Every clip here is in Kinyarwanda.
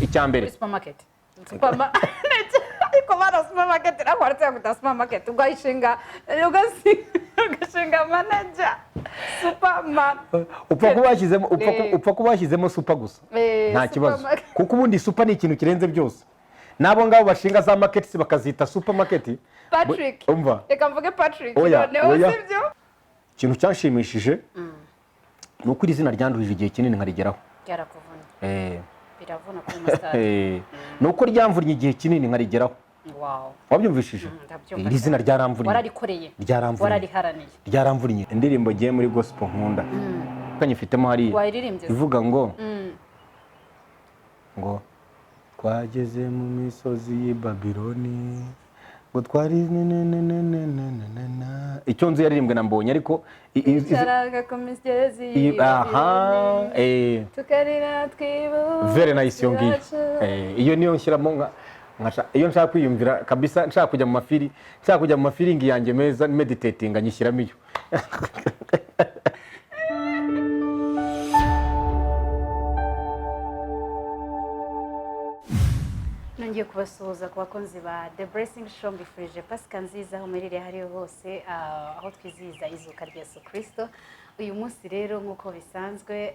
icyambere supermarket ariko bara supermarket nakwaretse guta supermarket ugayishinga ugashinga manager superman upfa kuba washyizemo super gusa nta kibazo kuko ubundi super ni ikintu kirenze byose nabo ngabo bashinga za markets bakazita supermarket. Patrick umva reka mvuge Patrick noneho sibyo ikintu cyanshimishije nuko iri zina ryanduhije igihe kinini nkarigeraho byarakuvuna biravuna kuri mustard nuko ryamvurnye igihe kinini nkarigeraho. Wow, wabyumvishije iri zina ryaramvurnye wararikoreye warariharaniye ryaramvurnye. Indirimbo giye muri gospel nkunda kanyifitemo hari ivuga ngo twageze mu misozi y'i Babiloni ngo twari icyo nzu yaririmbwe na Mbonyi ariko icyaraga ku misozi y'i Babiloni tukarira twibuka very nice iyo ngiyo iyo niyo nshyiramo iyo nshaka kwiyumvira kabisa nshaka kujya mu mafiringi yanjye meza meditating anyishyiramo iyo. ngiye kubasuhuza ku bakunzi ba The Blessing Show mbifurije Pasika nziza aho muherereye hariho hose aho twizihiza izuka rya Yesu Kristo. Uyu munsi rero nk'uko bisanzwe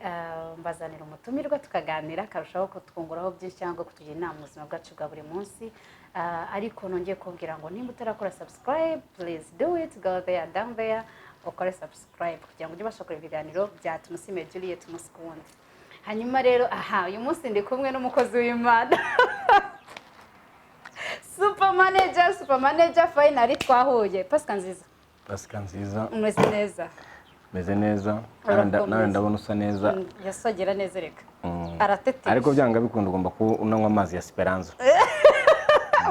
mbazanira umutumirwa tukaganira karushaho kutwunguraho byinshi cyangwa kutugira inama mu buzima bwacu bwa buri munsi. Ariko nongeye kubwira ngo nimba utarakora subscribe please do it, go there down there ukore subscribe kugira ngo ujye ubasha kureba ibiganiro bya Tumusime Juliet umunsi ku wundi. Hanyuma rero uyu munsi ndi kumwe n'umukozi w'Imana super manager finally twahuye. Pasika nziza meze neza nawe ndabona usa neza yasogera neza reka aratetesha ariko byanga bikunda ugomba kunanywa amazi ya Speranza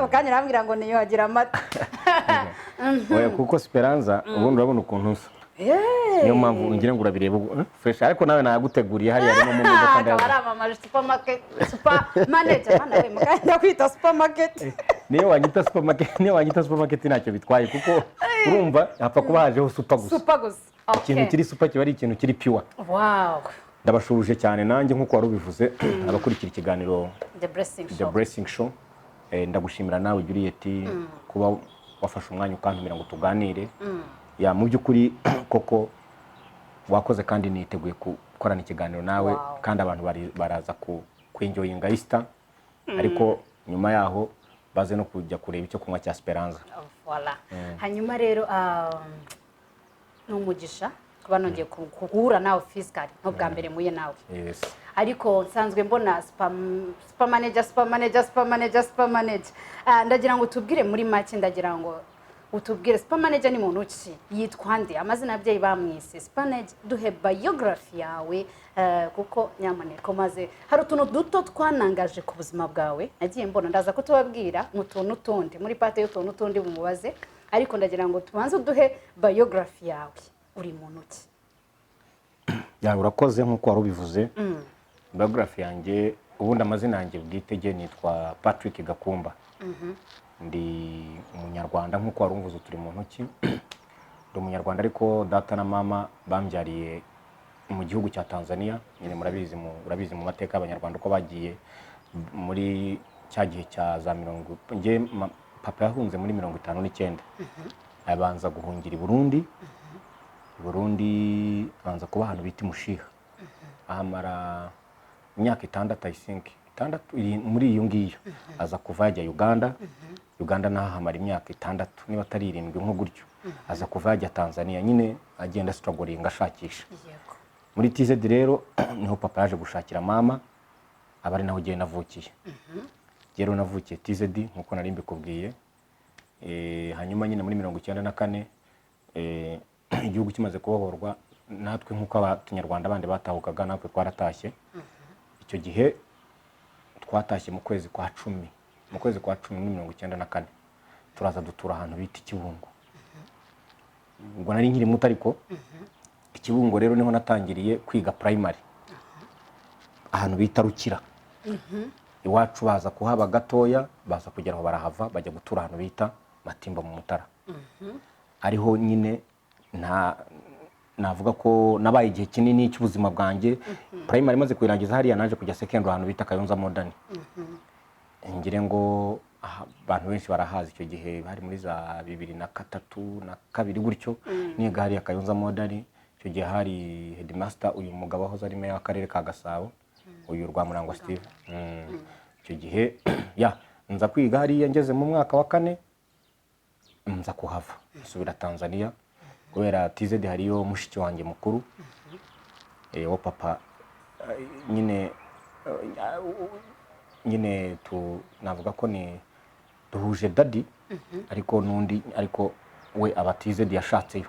ukanya arambwira ngo niyo hagira amata oya kuko Speranza ubundi urabona ukuntu usa niyo mpamvu ngira ngo urabireba fresh ariko nawe naguteguriye hari harimo mu modoka ndaza aramamaje supermarket super manager bana we mukanya kwita supermarket niyo wanyita supermarket ntacyo bitwaye kuko urumva hapfa kuba hajeho super gusa ikintu kiri super kiba ari ikintu kiri pure. Wow, ndabashuruje cyane nanjye nkuko wari ubivuze abakurikira ikiganiro The Blessing Show. Ndagushimira nawe Juliet kuba wafashe umwanya ukantumira ngo tuganire. Ya mu by'ukuri koko wakoze kandi niteguye gukorana ikiganiro nawe kandi abantu baraza kwinjoyinga Easter ariko nyuma yaho baze no kujya kureba icyo kunywa cya Speranza. Voilà. Hanyuma rero n'umugisha kuba nongeye kuhura nawe physically no bwa mbere muye nawe. Yes. Ariko nsanzwe mbona super manager ndagira ngo tubwire muri make ndagira ngo utubwire super manager ni muntu ki yitwa nde amazina y'abyeyi bamwise super manager duhe biography yawe kuko nyamaneko maze hari utuntu duto twanangaje ku buzima bwawe nagiye mbona ndaza ko tubabwira mu tuntu tundi muri pate y'utuntu tundi bumubaze ariko ndagira ngo tubanze duhe biography yawe uri muntu ki. Ya urakoze nkuko wari ubivuze. Biography yanjye ubundi amazina yanjye bwite nitwa Patrick Gakumba. Ndi umunyarwanda nkuko wari umvuze turi muntu ki ndi umunyarwanda ariko data na mama bambyariye mu gihugu cya Tanzania nyine murabizi mu mateka y'abanyarwanda uko bagiye muri cya gihe cya za 40 papa yahunze muri 59 abanza guhungira i Burundi abanza kuba ahantu bita Mushiha ahamara imyaka 6 I think 6 muri iyo ngiyo aza kuva yajya Uganda naho hamara imyaka 6 niba atari 7 nko gutyo aza kuva yajya Tanzania nyine agenda struggling ashakisha. Muri TZ rero niho papa yaje gushakira mama abari naho giye navukiye. Rero navukiye TZ nkuko nari mbikubwiye. Hanyuma nyine muri 94 igihugu kimaze kubohorwa natwe nkuko abanyarwanda bandi batahukaga natwe twaratashye. Icyo gihe twatashye mu kwezi kwa 10 muri 94 turaza dutura ahantu bita Kibungo. Ngo nari nkiri muto ariko Kibungo rero niho natangiriye kwiga primary ahantu bita Rukira. Iwacu baza kuhaba gatoya baza kugera aho barahava bajya gutura ahantu bita Matimba mu Mutara. Ariho nyine navuga ko nabaye igihe kinini cy'ubuzima bwanjye. Primary maze kuyirangiza hariya naje kujya secondary ahantu bita Kayonza Modern. ngire ngo abantu benshi barahazi icyo gihe bari muri za 2003 na 2 gutyo niga hari Kayonza Modari. Icyo gihe hari headmaster uyu mugabo aho ari meya w'akarere ka Gasabo uyu Rwamurangwa Steve. Icyo gihe nza kwiga hariya ngeze mu mwaka wa 4 nza kuhava nsubira Tanzania kubera TZ hariyo mushiki wanjye mukuru wa papa nyine navuga ko ni duhuje daddy ariko we aba TZ yashatseyo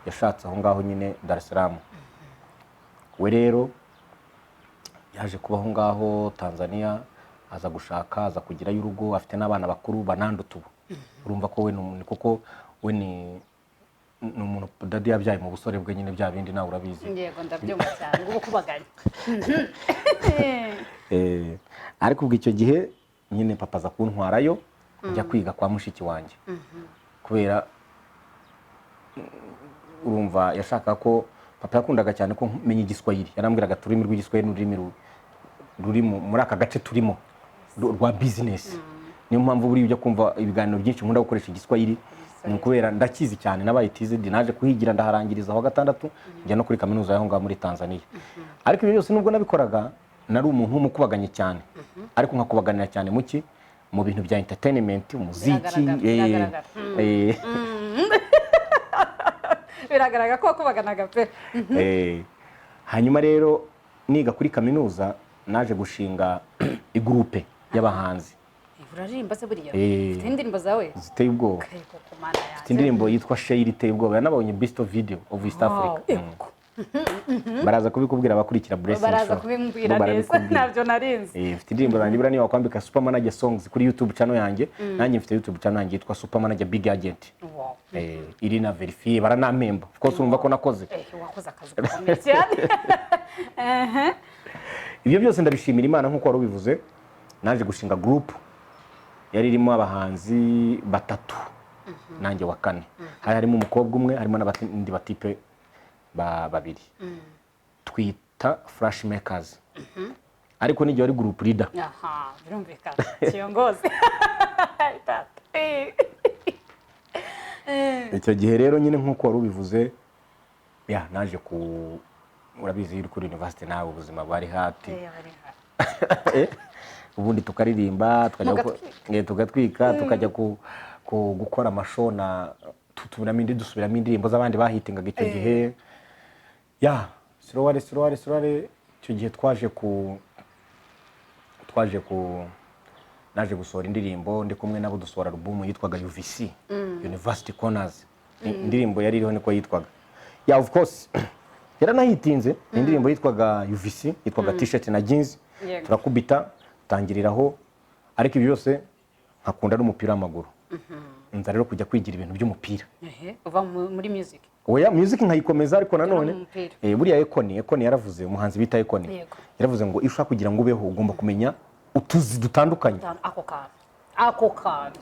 yashatse aho ngaho nyine Dar es Salaam. We rero yaje kuba aho ngaho Tanzania aza gushaka aza kugirayo urugo afite n'abana bakuru banandutu. Urumva ko we ni umuntu daddy yabyaye mu busore bwe nyine bya bindi nawe urabizi. Yego ndabyumva cyane ngo kubaganya. Ariko ubwo icyo gihe nyine papa aza kuntwarayo njya kwiga kwa mushiki wanjye kubera urumva yashaka ko papa yakundaga cyane ko menya igiswahili. Yarambwiraga turimi rw'igiswahili ruri muri aka gace turimo rwa business. Niyo mpamvu buri byo kumva ibiganiro byinshi nkunda gukoresha igiswahili ni kubera ndakizi cyane nabaye TZ naje kuhigira ndaharangiriza aho 6 njya no kuri kaminuza yaho ngaho muri Tanzania. Ariko ibyo byose nubwo nabikoraga nari umuntu w'umukubaganye cyane ariko nkakubaganira cyane mu bintu bya entertainment umuziki biragaragara ko kubaganaga pe. Hanyuma rero niga kuri kaminuza naje gushinga igroupe y'abahanzi. Urarimba se buriya ufite indirimbo zawe ziteye ubwoba. Ufite indirimbo yitwa Shayiri iteye ubwoba yanabonye best video of East Africa. Baraza kubikubwira abakurikira blessing show. Baraza kubimbwira neza nabyo narinzi. Ufite indirimbo zanjye bura niyo wakwambika Super Manager songs kuri YouTube channel yanjye. Nanjye mfite YouTube channel yanjye yitwa Super Manager Big Agent. Iri na verify baranamemba. Of course urumva ko nakoze. Wakoze akazi gakomeye cyane. Ibyo byose ndabishimira Imana nkuko wari ubivuze. Naje gushinga group yari irimo abahanzi 3 nanjye wa 4. Harimo umukobwa umwe harimo n'abandi batipe babiri. Twita Flash Makers. Ariko nijye wari group leader. Birumvikana. Kiyongozi. Icyo gihe rero nyine nkuko wari ubivuze naje urabizi iri kuri university nawe ubuzima bari hati. Ubundi tukaririmba tugatwika tukajya gukora amashow na dusubiramo indirimbo z'abandi bahitingaga icyo gihe. Siroware icyo gihe naje gusohora indirimbo ndi kumwe nabo dusohora album yitwaga UVC University Corners. Indirimbo yari iriho niko yitwaga. Of course yaranahitinze indirimbo yitwaga UVC yitwaga T-shirt na jeans. Turakubita tangiriraho ariko ibyo byose nkakunda n'umupira w'amaguru. Nza rero kujya kwigira ibintu by'umupira. Uva muri music. Music nkayikomeza ariko nanone buriya Ekoni yaravuze umuhanzi bita Ekoni yaravuze ngo iyo ushaka kugira ngo ubeho ugomba kumenya utuzi dutandukanye. Ako kantu.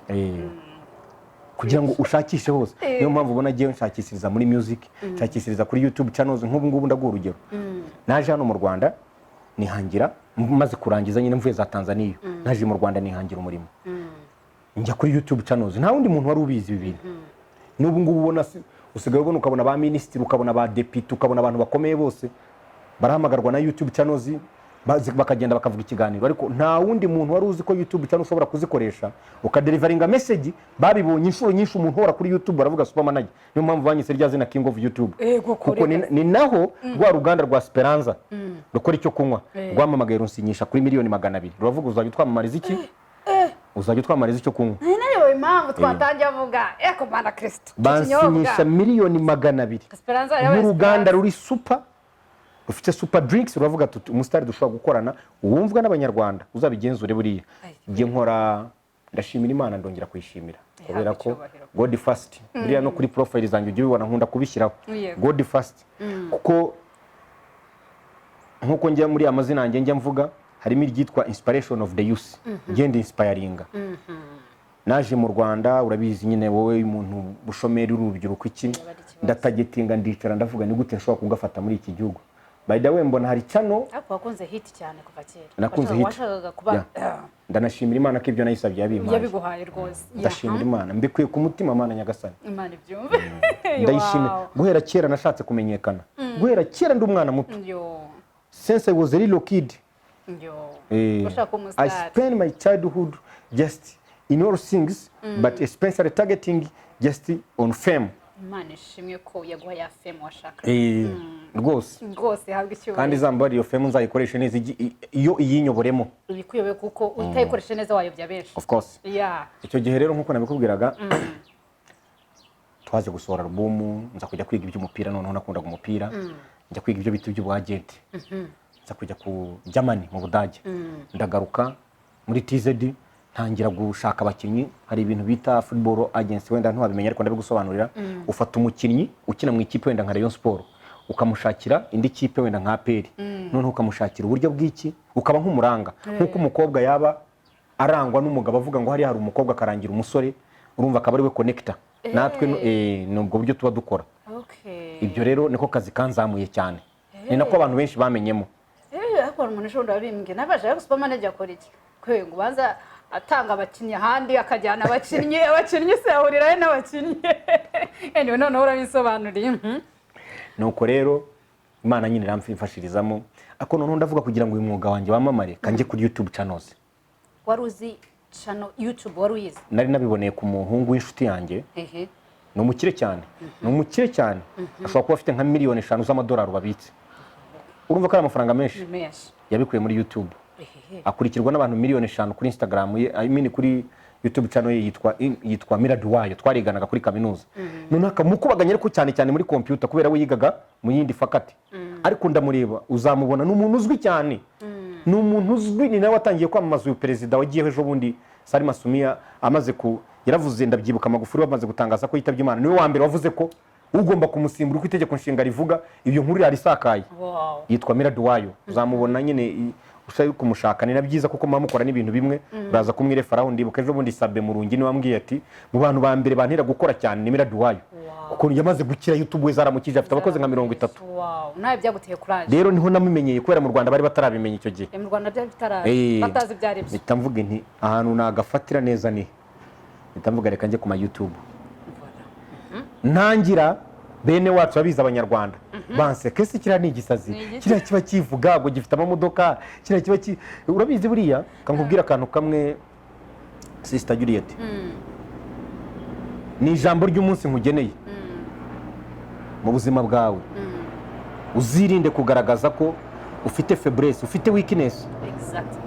Kugira ngo ushakishe hose. Niyo mpamvu ubona agiye nshakisiriza muri music, nshakisiriza kuri YouTube channels nk'ubu ngubu ndaguha urugero. Naje hano mu Rwanda nihangira maze kurangiza nyine mvuye za Tanzania. Naje mu Rwanda nihangira umurimo. Njya kuri YouTube channels nta wundi muntu wari ubizi ibi bintu. N'ubu ngubu ubona usigaye ubona ukabona ba minister ukabona ba deputy ukabona abantu bakomeye bose barahamagarwa na YouTube channels bakagenda bakavuga ikiganiro ariko nta wundi muntu wari uzi ko YouTube channel ushobora kuzikoresha ukadeliveringa message babibonye inshuro nyinshi umuntu hora kuri YouTube baravuga Super Manager. Niyo mpamvu banyise rya zina King of YouTube kuko ni naho rwa ruganda rwa Speranza rukora icyo kunywa rwamamagaye runsinyisha kuri miliyoni 200. Ruravuga uzajya twamamariza iki uzajya twamamariza icyo kunywa. Niyo impamvu twatangiye avuga Mana Kristo bansinyisha miliyoni 200 n'uruganda ruri super ufite super drinks. Uravuga tuti umusitari dushobora gukorana uwumvwa n'abanyarwanda uzabigenzure buriya. Ngiye nkora ndashimira Imana ndongera kuyishimira kubera ko God first buriya no kuri profile zanjye ujye ubibona nkunda kubishyiraho God first kuko nkuko njya muri amazina yanjye njya mvuga harimo iryitwa inspiration of the youth ngende inspiringa. Naje mu Rwanda urabizi nyine wowe umuntu bushomeri urubyiruko iki ndatagetinga ndicara ndavuga ni gute nshobora kugafata muri iki gihugu by the way mbona hari channel ariko wakunze hit cyane kuva kera nakunze hit washakaga kuba ndanashimira Imana ko ibyo nayisabye yabiguhaye rwose ndashimira Imana mbikuye ku mutima Mana nyagasani Imana ibyumve ndayishimira guhera kera nashatse kumenyekana guhera kera ndi umwana muto since I was a little kid I spent my childhood just in all things but especially targeting just on fame. Imana ishimwe ko yaguha ya fame washaka rwose habwa icyubahiro kandi zambara iyo fame nzayikoreshe neza iyo iyinyoboremo ibikuyobe kuko utayikoreshe neza wayobya benshi of course icyo gihe rero nkuko nabikubwiraga twaje gusohora album nza kujya kwiga iby'umupira noneho nakundaga umupira njya kwiga ibyo biti by'ubwagent nza kujya ku Germany mu Budage ndagaruka muri TZD ntangira gushaka abakinnyi hari ibintu bita football agency wenda ntwabimenya ariko ndabigusobanurira ufata umukinnyi ukina mu ikipe wenda nka Rayon Sport ukamushakira indi kipe wenda nka APR noneho ukamushakira uburyo bw'iki ukaba nk'umuranga nkuko umukobwa yaba arangwa n'umugabo avuga ngo hari umukobwa akarangira umusore urumva akaba ari we connector natwe nubwo buryo tuba dukora ibyo rero niko kazi kanzamuye cyane ni nako abantu benshi bamenyemo ariko umuntu ushobora bimbye nabaje gusoma manager akora iki kwe ngo banza atanga abakinnyi ahandi akajyana abakinnyi se ahurirayo n'abakinnyi anyway noneho urabisobanuriye nuko rero Imana nyine iramfashirizamo ako noneho ndavuga kugira ngo uyu mwuga wanjye wamamare kanje kuri YouTube channels wari uzi channel YouTube wari uyizi nari nabiboneye ku muhungu w'inshuti yanjye ni umukire cyane ashobora kuba afite nka miliyoni 5 z'amadolari babitse urumva ko ari amafaranga menshi yabikuye muri YouTube akurikirwa n'abantu miliyoni 5 kuri Instagram ye kuri YouTube channel ye yitwa Miraduwayo twariganaga kuri kaminuza none akamukubaganya ariko cyane muri computer kubera we yigaga mu yindi fakati ariko ndamureba uzamubona n'umuntu uzwi cyane n'umuntu uzwi ni nawe watangiye kwamamaza uyu perezida wagiyeho ejo bundi Salima Sumia amaze ku yaravuze ndabyibuka Magufuli bamaze gutangaza ko yitabye Imana niwe wa mbere wavuze ko ugomba kumusimbura uko itegeko nshinga rivuga ibyo nkuru yarisakaye yitwa Miraduwayo uzamubona nyine ushaka kumushaka ni nabyiza kuko mamukora n'ibintu bimwe uraza kumwirefaraho ndibuka ejo bundi Sabe Murungi ni wambwiye ati mu bantu ba mbere bantira gukora cyane ni Miraduwayo kuko yamaze gukira YouTube we zaramukije afite abakoze nka 30 nawe byaguteye courage rero niho namumenyeye kubera mu Rwanda bari batarabimenye icyo gihe mu Rwanda byari bitaraje batazi byari byo bitamvuga nti ahantu nagafatira neza ni bitamvuga reka nje ku ma YouTube ntangira bene wacu abiza abanyarwanda banse kese kira ni igisazi kira kiba kivuga ngo gifite amamodoka kira kiba urabizi buriya kankubwira akantu kamwe Sister Juliet ni ijambo ry'umunsi nkugeneye mu buzima bwawe uzirinde kugaragaza ko ufite faiblesse ufite weakness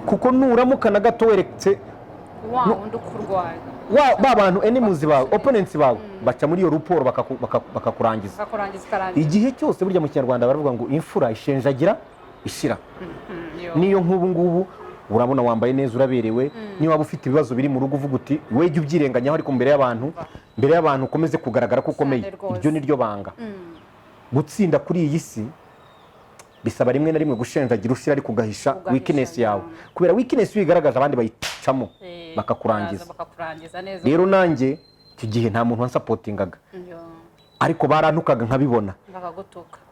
kuko nuramuka na gato weretse bantu enemies bawe opponents bawe baca muri iyo ruporo bakakurangiza igihe cyose burya mu Kinyarwanda baravuga ngo imfura ishenjagira ishira niyo nk'ubu ngubu urabona wambaye neza uraberewe niyo waba ufite ibibazo biri mu rugo uvuga uti weje ubyirenganyaho ariko mbere y'abantu ukomeze kugaragara ko ukomeye iryo ni ryo banga gutsinda kuri iyi si bisaba rimwe na rimwe gushenjagira ushira ari kugahisha weakness yawe kubera weakness wigaragaje abandi bayicamo bakakurangiza rero nanjye icyo gihe nta muntu wansapotingaga ariko barantukaga nkabibona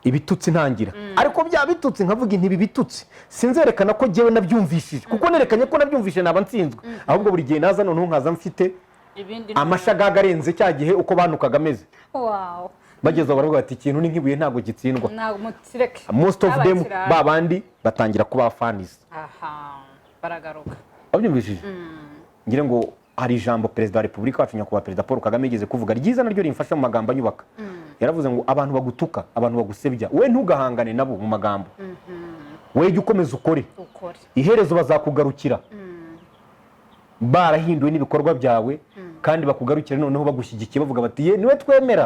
ibitutsi ntangira ariko bya bitutsi nkavuga intibi bitutsi sinzerekana ko jewe nabyumvishije kuko nerekanye ko nabyumvishije naba nsinzwe ahubwo buri gihe naza noneho nkaza mfite amashagaga arenze cya gihe uko bantukaga ameze bageze baravuga ati ikintu ni nk'ibuye ntabwo gitsindwa most of them babandi batangira kuba fans baragaruka babyumvishije ngire ngo hari ijambo perezida wa Repubulika wacu nyakubahwa perezida Paul Kagame yigeze kuvuga ryiza naryo rimfasha mu magambo anyubaka yaravuze ngo abantu bagutuka abantu bagusebya we ntugahangane nabo mu magambo we jya ukomeza ukore iherezo bazakugarukira barahinduwe n'ibikorwa byawe kandi bakugarukira noneho bagushyigikiye bavuga bati ye niwe twemera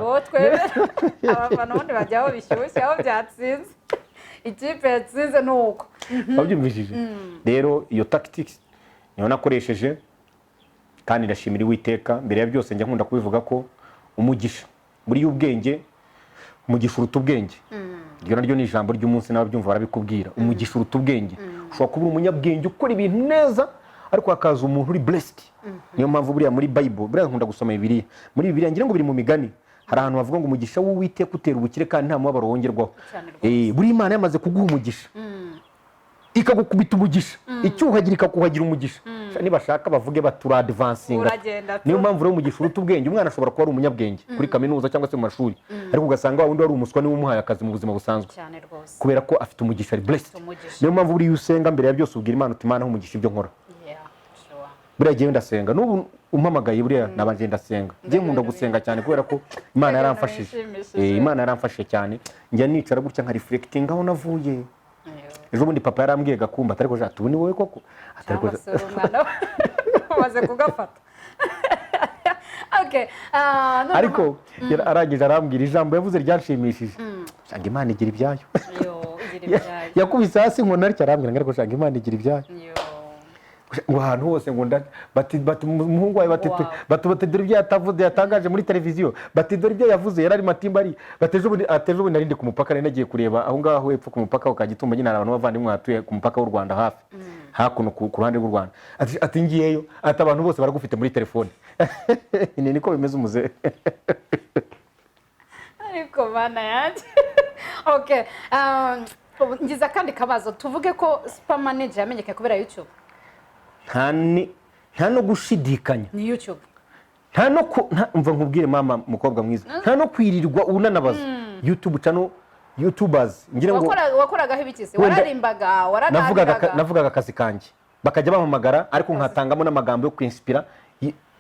abafana bandi bajyaho bishyushye aho byatsinze ikipe yatsinze nuko babyumvishije rero iyo tactics niyo nakoresheje kandi ndashimira Uwiteka mbere ya byose njya nkunda kubivuga ko umugisha buri ubwenge umugisha uruta ubwenge iryo naryo ni ijambo ry'umunsi n'ababyumva barabikubwira umugisha uruta ubwenge ushobora kuba umunyabwenge ukora ibintu neza ariko hakaza umuntu uri blessed niyo mpamvu buriya muri Bible buriya nkunda gusoma Bibiliya muri Bibiliya ngira ngo biri mu migani hari ahantu bavuga ngo umugisha w'Uwiteka utera ubukire kandi nta mubabaro wongerwaho. Cyane rwose. Buri Imana yamaze kuguha umugisha ikagukubita umugisha icyuhagira ikakuhagira umugisha. Nibashaka bavuge batura advancinga. Niyo mpamvu rero umugisha uruta ubwenge. Umwana ashobora kuba ari umunyabwenge kuri kaminuza cyangwa se mu mashuri, ariko ugasanga wundi wari umuswa niwe umuhaye akazi mu buzima busanzwe, kubera ko afite umugisha, ari blessed. Niyo mpamvu buri usenga mbere ya byose ubwira Imana uti Imana umugisha ibyo nkora. Buriya gihe ndasenga n'ubu umpamagaye buriya nabanje ndasenga. Ngiye nkunda gusenga cyane kubera ko Imana yaramfashije. Imana yaramfashije cyane. Njya nicara gutya nka reflecting aho navuye. Ejo bundi papa yarambwiye gakumba atari ko jatu ubu ni wowe koko atari ko umwana umaze kugafata. Okay. Ariko arangije arambwira ijambo yavuze ryanshimishije. Shanga Imana igira ibyayo. Yakubise hasi nkona ariko arambwira ngo shanga Imana igira ibyayo. Ahantu hose ngo bati umuhungu wawe bati dore ibyo yatangaje muri televiziyo, bati dore ibyo yavuze yarari matimba ari bateje ubu narindi ku mupaka nari nagiye kureba aho ngaho hepfo ku mupaka wa Kagitumba nyine abantu bavandimwe batuye ku mupaka w'u Rwanda hafi hakuno ku ruhande rw'u Rwanda. Ati ngiyeyo ati abantu bose baragufite muri telefone. Ni niko bimeze umuze. Ariko bana yanjye. Okay. Ngiza kandi kabazo tuvuge ko super manager yamenyekanye kubera YouTube. Nta no gushidikanya ni YouTube. Nta no umva nkubwire mama mukobwa mwiza, nta no kwirirwa unanabaza YouTube channel YouTubers ngira ngo wakoragaho ibikisi wararimbaga navugaga akazi kanjye bakajya bampamagara ariko nkatangamo n'amagambo yo kwinspira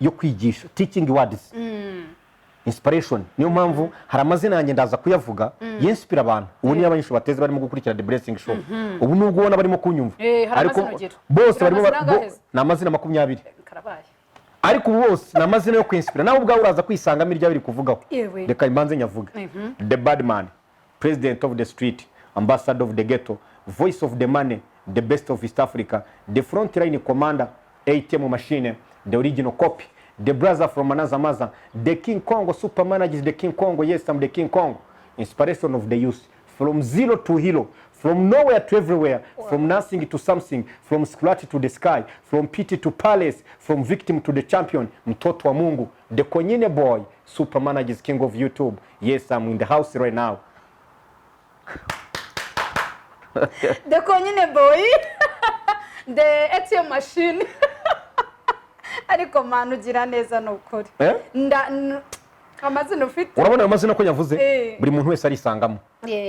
yo kwigisha, teaching words, inspiration. Niyo mpamvu hari amazina yanjye ndaza kuyavuga yenspira abantu. Ubu ni abanyisho bateze barimo gukurikira The Blessing Show. Ubu nubwo ubona barimo kunyumva ariko bose barimo n'amazina 20 karabaye, ariko bose n'amazina yo kwinspira. Nawe ubwawe uraza kwisangamo irya biri kuvugaho. Reka imbanze nyavuga. The bad man, president of the street, ambassador of the ghetto, voice of the money, the best of East Africa, the front line commander, ATM machine, the original copy, the brother from another mother, the King Kongo super manager, the King Kongo. Yes, I'm the King Kongo. Inspiration of the youth, from zero to hero, from nowhere to everywhere, from nothing to something, from scratch to the sky, from pity to palace, from victim to the champion. Mtoto wa Mungu, the Konyene boy, super manager, king of YouTube. Yes, I'm in the house right now. The Konyene boy, the ATM machine. Ariko manu ugira neza nukuri. Amazina ufite. Urabona amazina ko yavuze buri muntu wese arisangamo.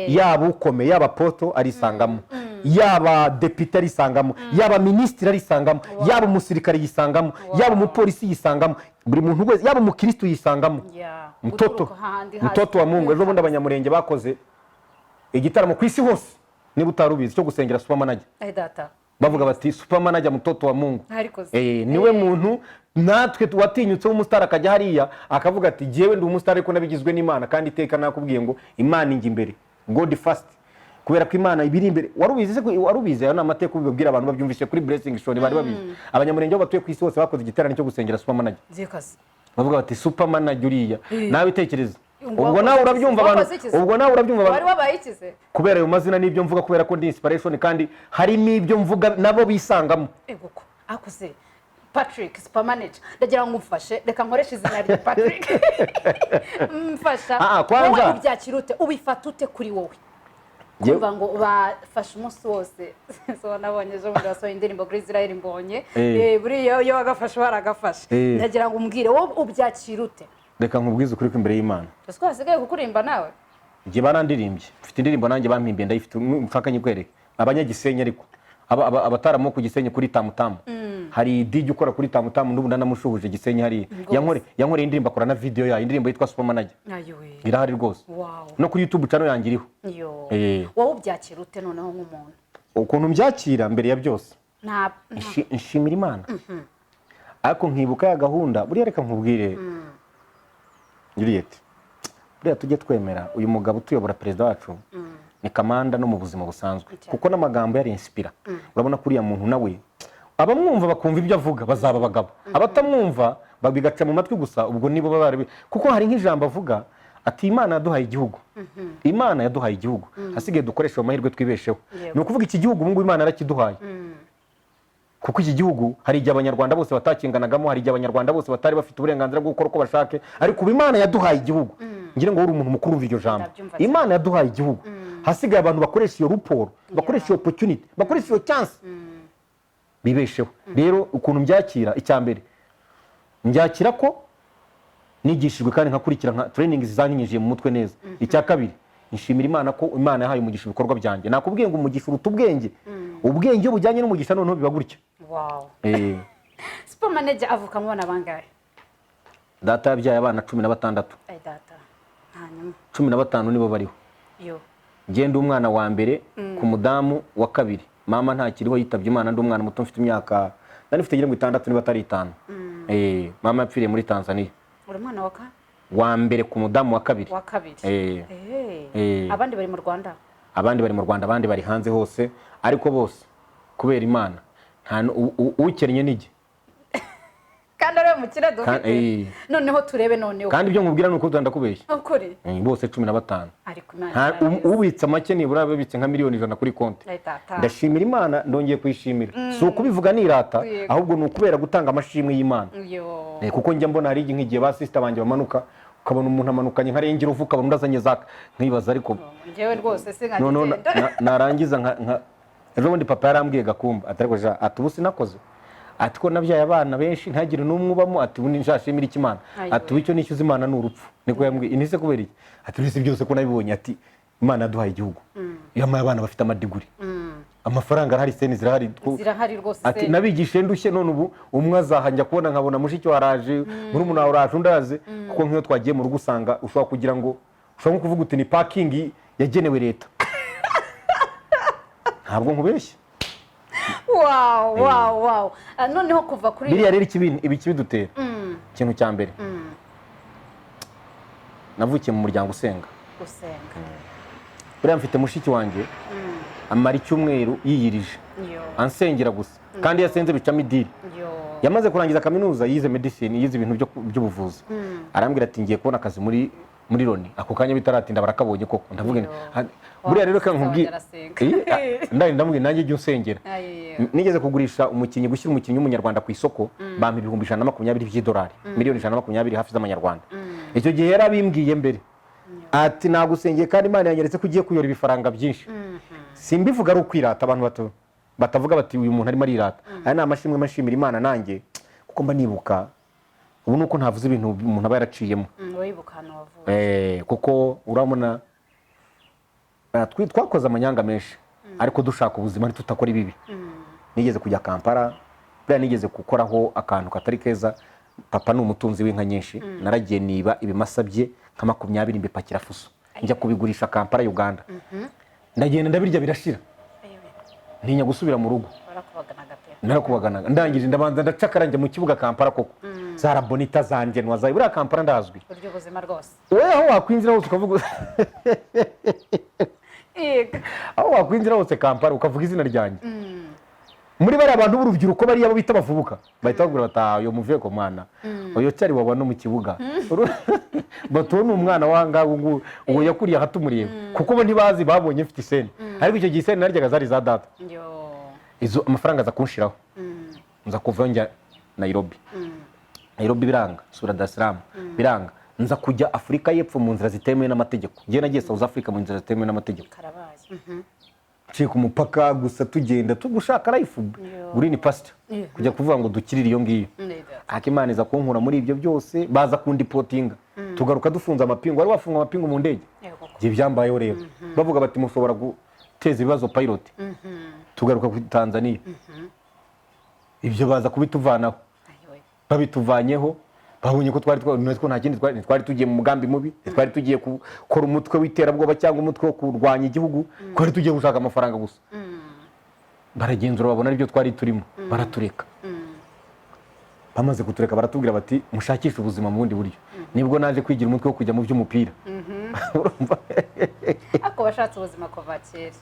Yaba ukome, yaba poto arisangamo. Yaba deputy arisangamo, yaba ministre arisangamo, yaba umusirikare yisangamo, yaba umupolisi yisangamo. Buri muntu wese yaba umukristo yisangamo. Mtoto wa Mungu. Ejo bundi abanyamurenge bakoze igitaramo ku isi hose. Niba utarubizi cyo gusengera super manager. Data. Bavuga bati super manager mtoto wa Mungu. Niwe muntu natwe watinyutse umustar akajya hariya akavuga ati jewe ndi umustar ariko nabigizwe n'Imana kandi iteka nakubwiye ngo Imana ingi imbere, God first, kubera ko Imana ibiri imbere. Warubize ayo namateka ubibwira abantu babyumvise kuri Blessing Show bari babizi. Abanyamurenge batuye ku isi hose bakoze igiterane cyo gusengera super manager. Bavuga bati super manager uriya nawe itekereza. Ubwo nawe urabyumva abantu bari wabayikize kubera ayo mazina n'ibyo mvuga, kubera ko ndi inspiration kandi harimo ibyo mvuga nabo bisangamo. Eguko akuze Patrick super manager ndagira ngo umfashe, reka nkoreshe izina rya Patrick. Mfasha kwanza ubyakira ute, ubifata ute kuri wowe kumva ngo bafashe umunsi wose? So nabonye ejo bundi wasohoye indirimbo kuri Israel Mbonyi, buriya yo agafashe baragafashe. Ndagira ngo umbwire wowe ubyakira ute. Reka nkubwize ukuri ko imbere y'Imana twasigaye kukurimba nawe ngiye barandirimbye, mfite indirimbo nanjye bampimbiye ndayifite mfaka nyikwereke. Abanyagisenyi ariko abataramo ku Gisenyi kuri Tamutamu, hari DJ ukora kuri Tamutamu n'ubu ndanamushuhuje Gisenyi hari yankoreye indirimbo akora na video ya indirimbo yitwa Super Manager. Irahari rwose no kuri YouTube channel yanjye iriho. Wowe ubyakira ute noneho nk'umuntu? Ukuntu mbyakira mbere ya byose nshimira Imana, ariko nkibuka ya gahunda. Buriya reka nkubwire Juliet, buriya tujye twemera uyu mugabo tuyobora perezida wacu ni kamanda no mu buzima busanzwe, kuko n'amagambo yari inspira. Urabona kuri ya muntu nawe abamwumva bakumva ibyo avuga bazaba abagabo, abatamwumva babigaca mu matwi gusa. Ubwo nibo baba kuko hari nk'ijambo avuga ati Imana yaduhaye igihugu, Imana yaduhaye igihugu, hasigaye dukoresha amahirwe twibesheho. Ni ukuvuga iki gihugu ubu Imana yarakiduhaye, kuko iki gihugu hari igihe abanyarwanda bose batakinganagamo, hari igihe abanyarwanda bose batari bafite uburenganzira bwo gukora uko bashake, ariko ubu Imana yaduhaye igihugu. ngira ngo uri umuntu mukuru umva iryo jambo. Ndabyumva Imana yaduhaye igihugu, hasigaye abantu bakoresha iyo ruporo, bakoresha iyo opportunity, bakoresha iyo chance, bibesheho. Rero ukuntu mbyakira, icya mbere mbyakira ko nigishijwe kandi nkakurikira nka training zizanyinjiye mu mutwe neza. Icya kabiri nshimira Imana ko Imana yahaye umugisha ibikorwa byanjye. Nakubwiye ngo umugisha uruta ubwenge, ubwenge bujyanye n'umugisha noneho biba gutya. Wow. Super manager avuka mu bana bangahe? Data yabyaye abana 16. Ay data. Hanyuma 15 nibo bariho. Yo. Ngende umwana wa mbere ku mudamu wa kabiri. Mama ntakiriho yitabye Imana, ndi umwana muto mfite imyaka ndanifite ngira ngo 6 niba atari 5. Mama yapfiriye muri Tanzania. Uri umwana wa mbere ku mudamu wa kabiri. Abandi bari mu Rwanda? Abandi bari mu Rwanda, abandi bari hanze hose, ariko bose kubera Imana nta ukennye n'igi. Kandi ari umukire dufite. Noneho turebe noneho. Kandi ibyo nkubwira nuko ndakubeshya. Ukuri. Bose 15. Ariko Imana ubitse make nibura babitse nka miliyoni 100 kuri konti. Ndashimira Imana, ndongeye kuyishimira. Si ukubivuga nirata, ahubwo ni ukubera gutanga amashimwe y'Imana. Kuko njya mbona hari nk'igihe ba sister banje bamanuka, ukabona umuntu amanukanye nkarengera uvuka abona ndazanye zaka nkibaza, ariko ngewe rwose sinkagenda. Narangiza nka ejo bundi papa yarambwiye gakumba atariko ja atubusi nakoze, ati ko nabyaye abana benshi ntagire n'umwe ubamo, ati ubundi nshashimira Imana, ati icyo nishyuza Imana ni urupfu. Niko yambwiye inise kubera iki, ati bise byose ko nabibonye, ati Imana yaduhaye igihugu, yamaye abana bafite amadiguri, amafaranga arahari, seni zirahari rwose. Ati nabigishe ndushye, none ubu umwe azahanja kubona nkabona mushiki waraje, muri umuntu waraje undaze, kuko nk'iyo twagiye mu rugo usanga ushobora kugira ngo ushobora kuvuga uti ni parking yagenewe leta. Ntabwo nkubeshye. Wow. Noneho kuva kuri biriya rero ikibidutera, ikintu cya mbere navukiye mu muryango usenga. Buriya mfite mushiki wanjye amara icyumweru yiyirije ansengera gusa, kandi yasenze bicamo idiri. Yamaze kurangiza kaminuza, yize medicine, yize ibintu by'ubuvuzi. Arambwira ati ngiye kubona akazi muri Loni. Ako kanya bitaratinda barakabonye koko. Ndavuga buriya rero kankubwiye ndamubwiye nanjye jye unsengera. Nigeze kugurisha umukinnyi, gushyira umukinnyi w'umunyarwanda ku isoko, bampa ibihumbi 120 by'idolari, miliyoni 120 hafi z'amanyarwanda. Icyo gihe yarabimbwiye mbere, ati nagusengeye kandi Imana yanyeretse ko ugiye kuyora ibifaranga byinshi. Simbivuga ari ukwirata, abantu batavuga bati uyu muntu arimo arirata. Aya ni amashimwe mashimira Imana nanjye, kuko mba nibuka ubu nuko ntavuze ibintu umuntu aba yaraciyemo. Kuko urabona twakoze amanyanga menshi, ariko dushaka ubuzima ntitutakora ibibi. Nigeze kujya Kampala, buriya nigeze gukoraho akantu katari keza. Papa ni umutunzi w'inka nyinshi, naragiye niba ibimasa bye nka 20 mbipakira fuso, njya kubigurisha Kampala Uganda. Ndagenda ndabirya birashira, ntinya gusubira mu rugo. Narakubaganaga, ndangije ndabanza ndacakara njya mu kibuga Kampala koko. Zara bonita zanje nwazaye, buriya Kampala ndazwi. Uryo buzima rwose. Aho wakwinjira hose ukavuga aho wakwinjira hose Kampala ukavuga izina ryanjye. Muri bari abantu b'urubyiruko bari abo bita bavubuka, bahita bagura batayo muvuye ko mwana oyo cyari wabona mu kibuga. Batona umwana wanga ngo uwo yakuriye hatumuriye, kuko bo ntibazi babonye mfite iseni. Ariko icyo gihe iseni naryaga zari za data. Izo amafaranga za kunshiraho, nza kuva njya Nairobi. Nairobi biranga, sura Dar es Salaam biranga, nza kujya Afrika y'Epfo mu nzira zitemewe n'amategeko. Ngiye nagiye South Africa mu nzira zitemewe n'amategeko. Cye ku mupaka gusa tugenda tugushaka life green pasture, kujya kuvuga ngo dukirire iyo ngiyo. Akimana iza kunkura muri ibyo byose, baza kundipotinga, tugaruka dufunza amapingu. Wari wafunga amapingu mu ndege, giye byambayeho rero. Bavuga bati mushobora guteza ibibazo pilot. Tugaruka ku Tanzania, ibyo baza kubituvanaho, babituvanyeho. Babonye ko twari nta kindi twari tugiye mu mugambi mubi, twari tugiye gukora umutwe w'iterabwoba cyangwa umutwe wo kurwanya igihugu, twari tugiye gushaka amafaranga gusa. Baragenzura babona aribyo twari turimo, baratureka. Bamaze kutureka baratubwira bati mushakishe ubuzima mu bundi buryo. Nibwo naje kwigira umutwe wo kujya mu by'umupira. Ako washatse ubuzima kuva kera.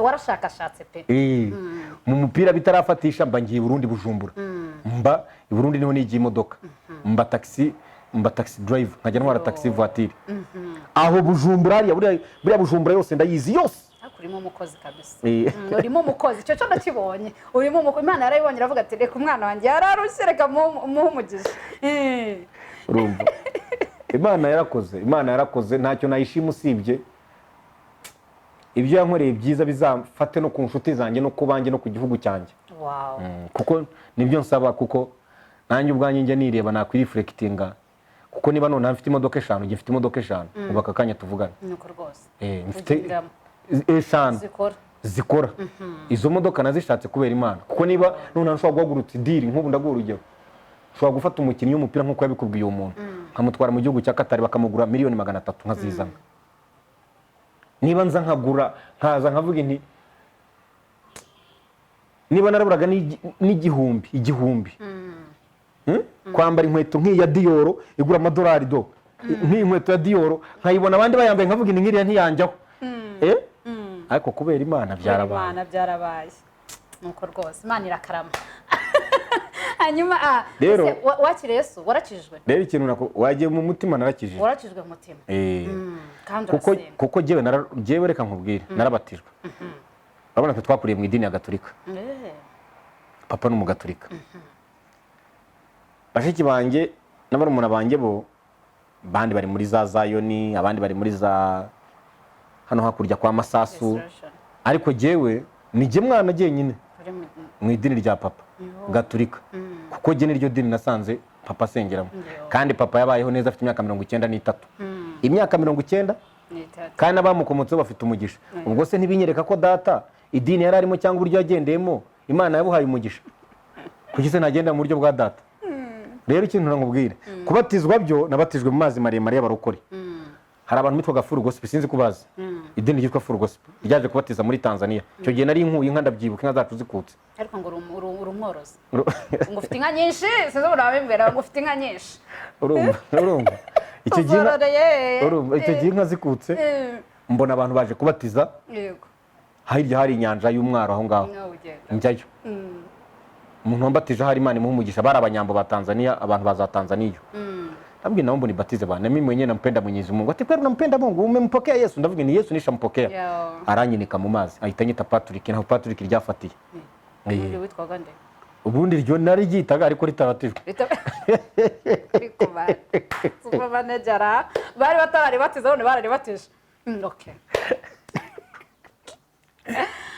Warashakashatse pe. Mu mupira bitarafatisha mba ngiye Burundi Bujumbura. Mba i Burundi niho nigiye imodoka. Mba taxi driver, nkajya ntwara taxi voiture. Aho Bujumbura hariya buriya Bujumbura yose ndayizi yose. Urimo umukozi kabisa. Urimo umukozi, cyo nakibonye. Urimo umukozi, Imana yarayibonye iravuga ati reka umwana wanjye yararushye, reka muhumugisha. Urumva Imana yarakoze ntacyo nayishima usibye ibyo yankoreye byiza bizafate no ku nshuti zanjye no ku banjye no ku gihugu cyanjye. Kuko nibyo nsaba, kuko nanjye ubwanjye njya nireba nakwireflectinga, kuko niba none mfite imodoka 5 njye mfite imodoka 5 ubu aka kanya tuvugana nuko rwose mfite 5 zikora izo modoka nazishatse kubera Imana, kuko niba none nshobora guhagurutsa deal nk'ubu ndaguha urugero, ushobora gufata umukinnyi w'umupira nk'uko yabikubwiye uwo muntu nkamutwara mu gihugu cya Qatar bakamugura miliyoni 300 nkazizana. Niba nza nkagura nkaza nkavuga inti niba naraburaga n'igihumbi kwambara inkweto nk'iya Dior igura amadolari do nk'inkweto ya Dior nkayibona abandi bayambaye nkavuga inti nkiriya ntiyanjyaho ariko kubera Imana byarabaye nuko rwose Imana irakarama. Hanyuma rero wakire Yesu warakijwe rero ikintu wagiye mu mutima narakijije warakijwe mu mutima kandi kuko jewe reka nkubwire narabatijwe. Urabona twe twakuriye mu idini ya Gatolika, papa ni umugatolika, bashiki banjye n'abarumuna banjye bo bandi bari muri za Zayoni, abandi bari muri za hano hakurya kwa Masasu, ariko jewe ni je mwana nyine mu idini rya papa Gatolika, kuko je niryo dini nasanze papa asengeramo. Kandi papa yabayeho neza afite imyaka 93, imyaka 90 kandi abamukomotseho bafite umugisha. Ubwo se ntibinyereka ko data idini yari arimo cyangwa uburyo yagendeyemo Imana yabuhaye umugisha, kuki se nagenda mu buryo bwa data? Rero ikintu nkubwire, kubatizwa byo nabatijwe mu mazi maremare y'abarokore. Hari abantu mitwa Full Gospel, sinzi kubaza idini ryitwa Full Gospel ryaje kubatiza muri Tanzania. Icyo gihe nari inkuye inka ndabyibuka, inka zacu zikutse. Ariko ngo urumworozi ngo ufite inka nyinshi, sizo urabembera ngo ufite inka nyinshi. Urumva icyo gihe inka zikutse mbona abantu baje kubatiza. Yego. Hirya hari inyanja y'umwaro aho ngaho njyayo. Umuntu wambatije hari Imana imuhumugisha, bari abanyambo ba Tanzania, abantu baza Tanzania. Ndabwira naomba nibatize bana, mimi mwenyewe nampenda Mwenyezi Mungu. Ati kweli nampenda Mungu, umempokea Yesu? Ndavuga ni Yesu nishampokea. Aranyinika mu mazi ahita nyita Patrick, naho Patrick ryafatiye. Ubundi witwaga nde? Ubundi ryo nari ryitaga ariko ritabatijwe. Ariko super manager bari batabari batiza none bararibatije. Okay.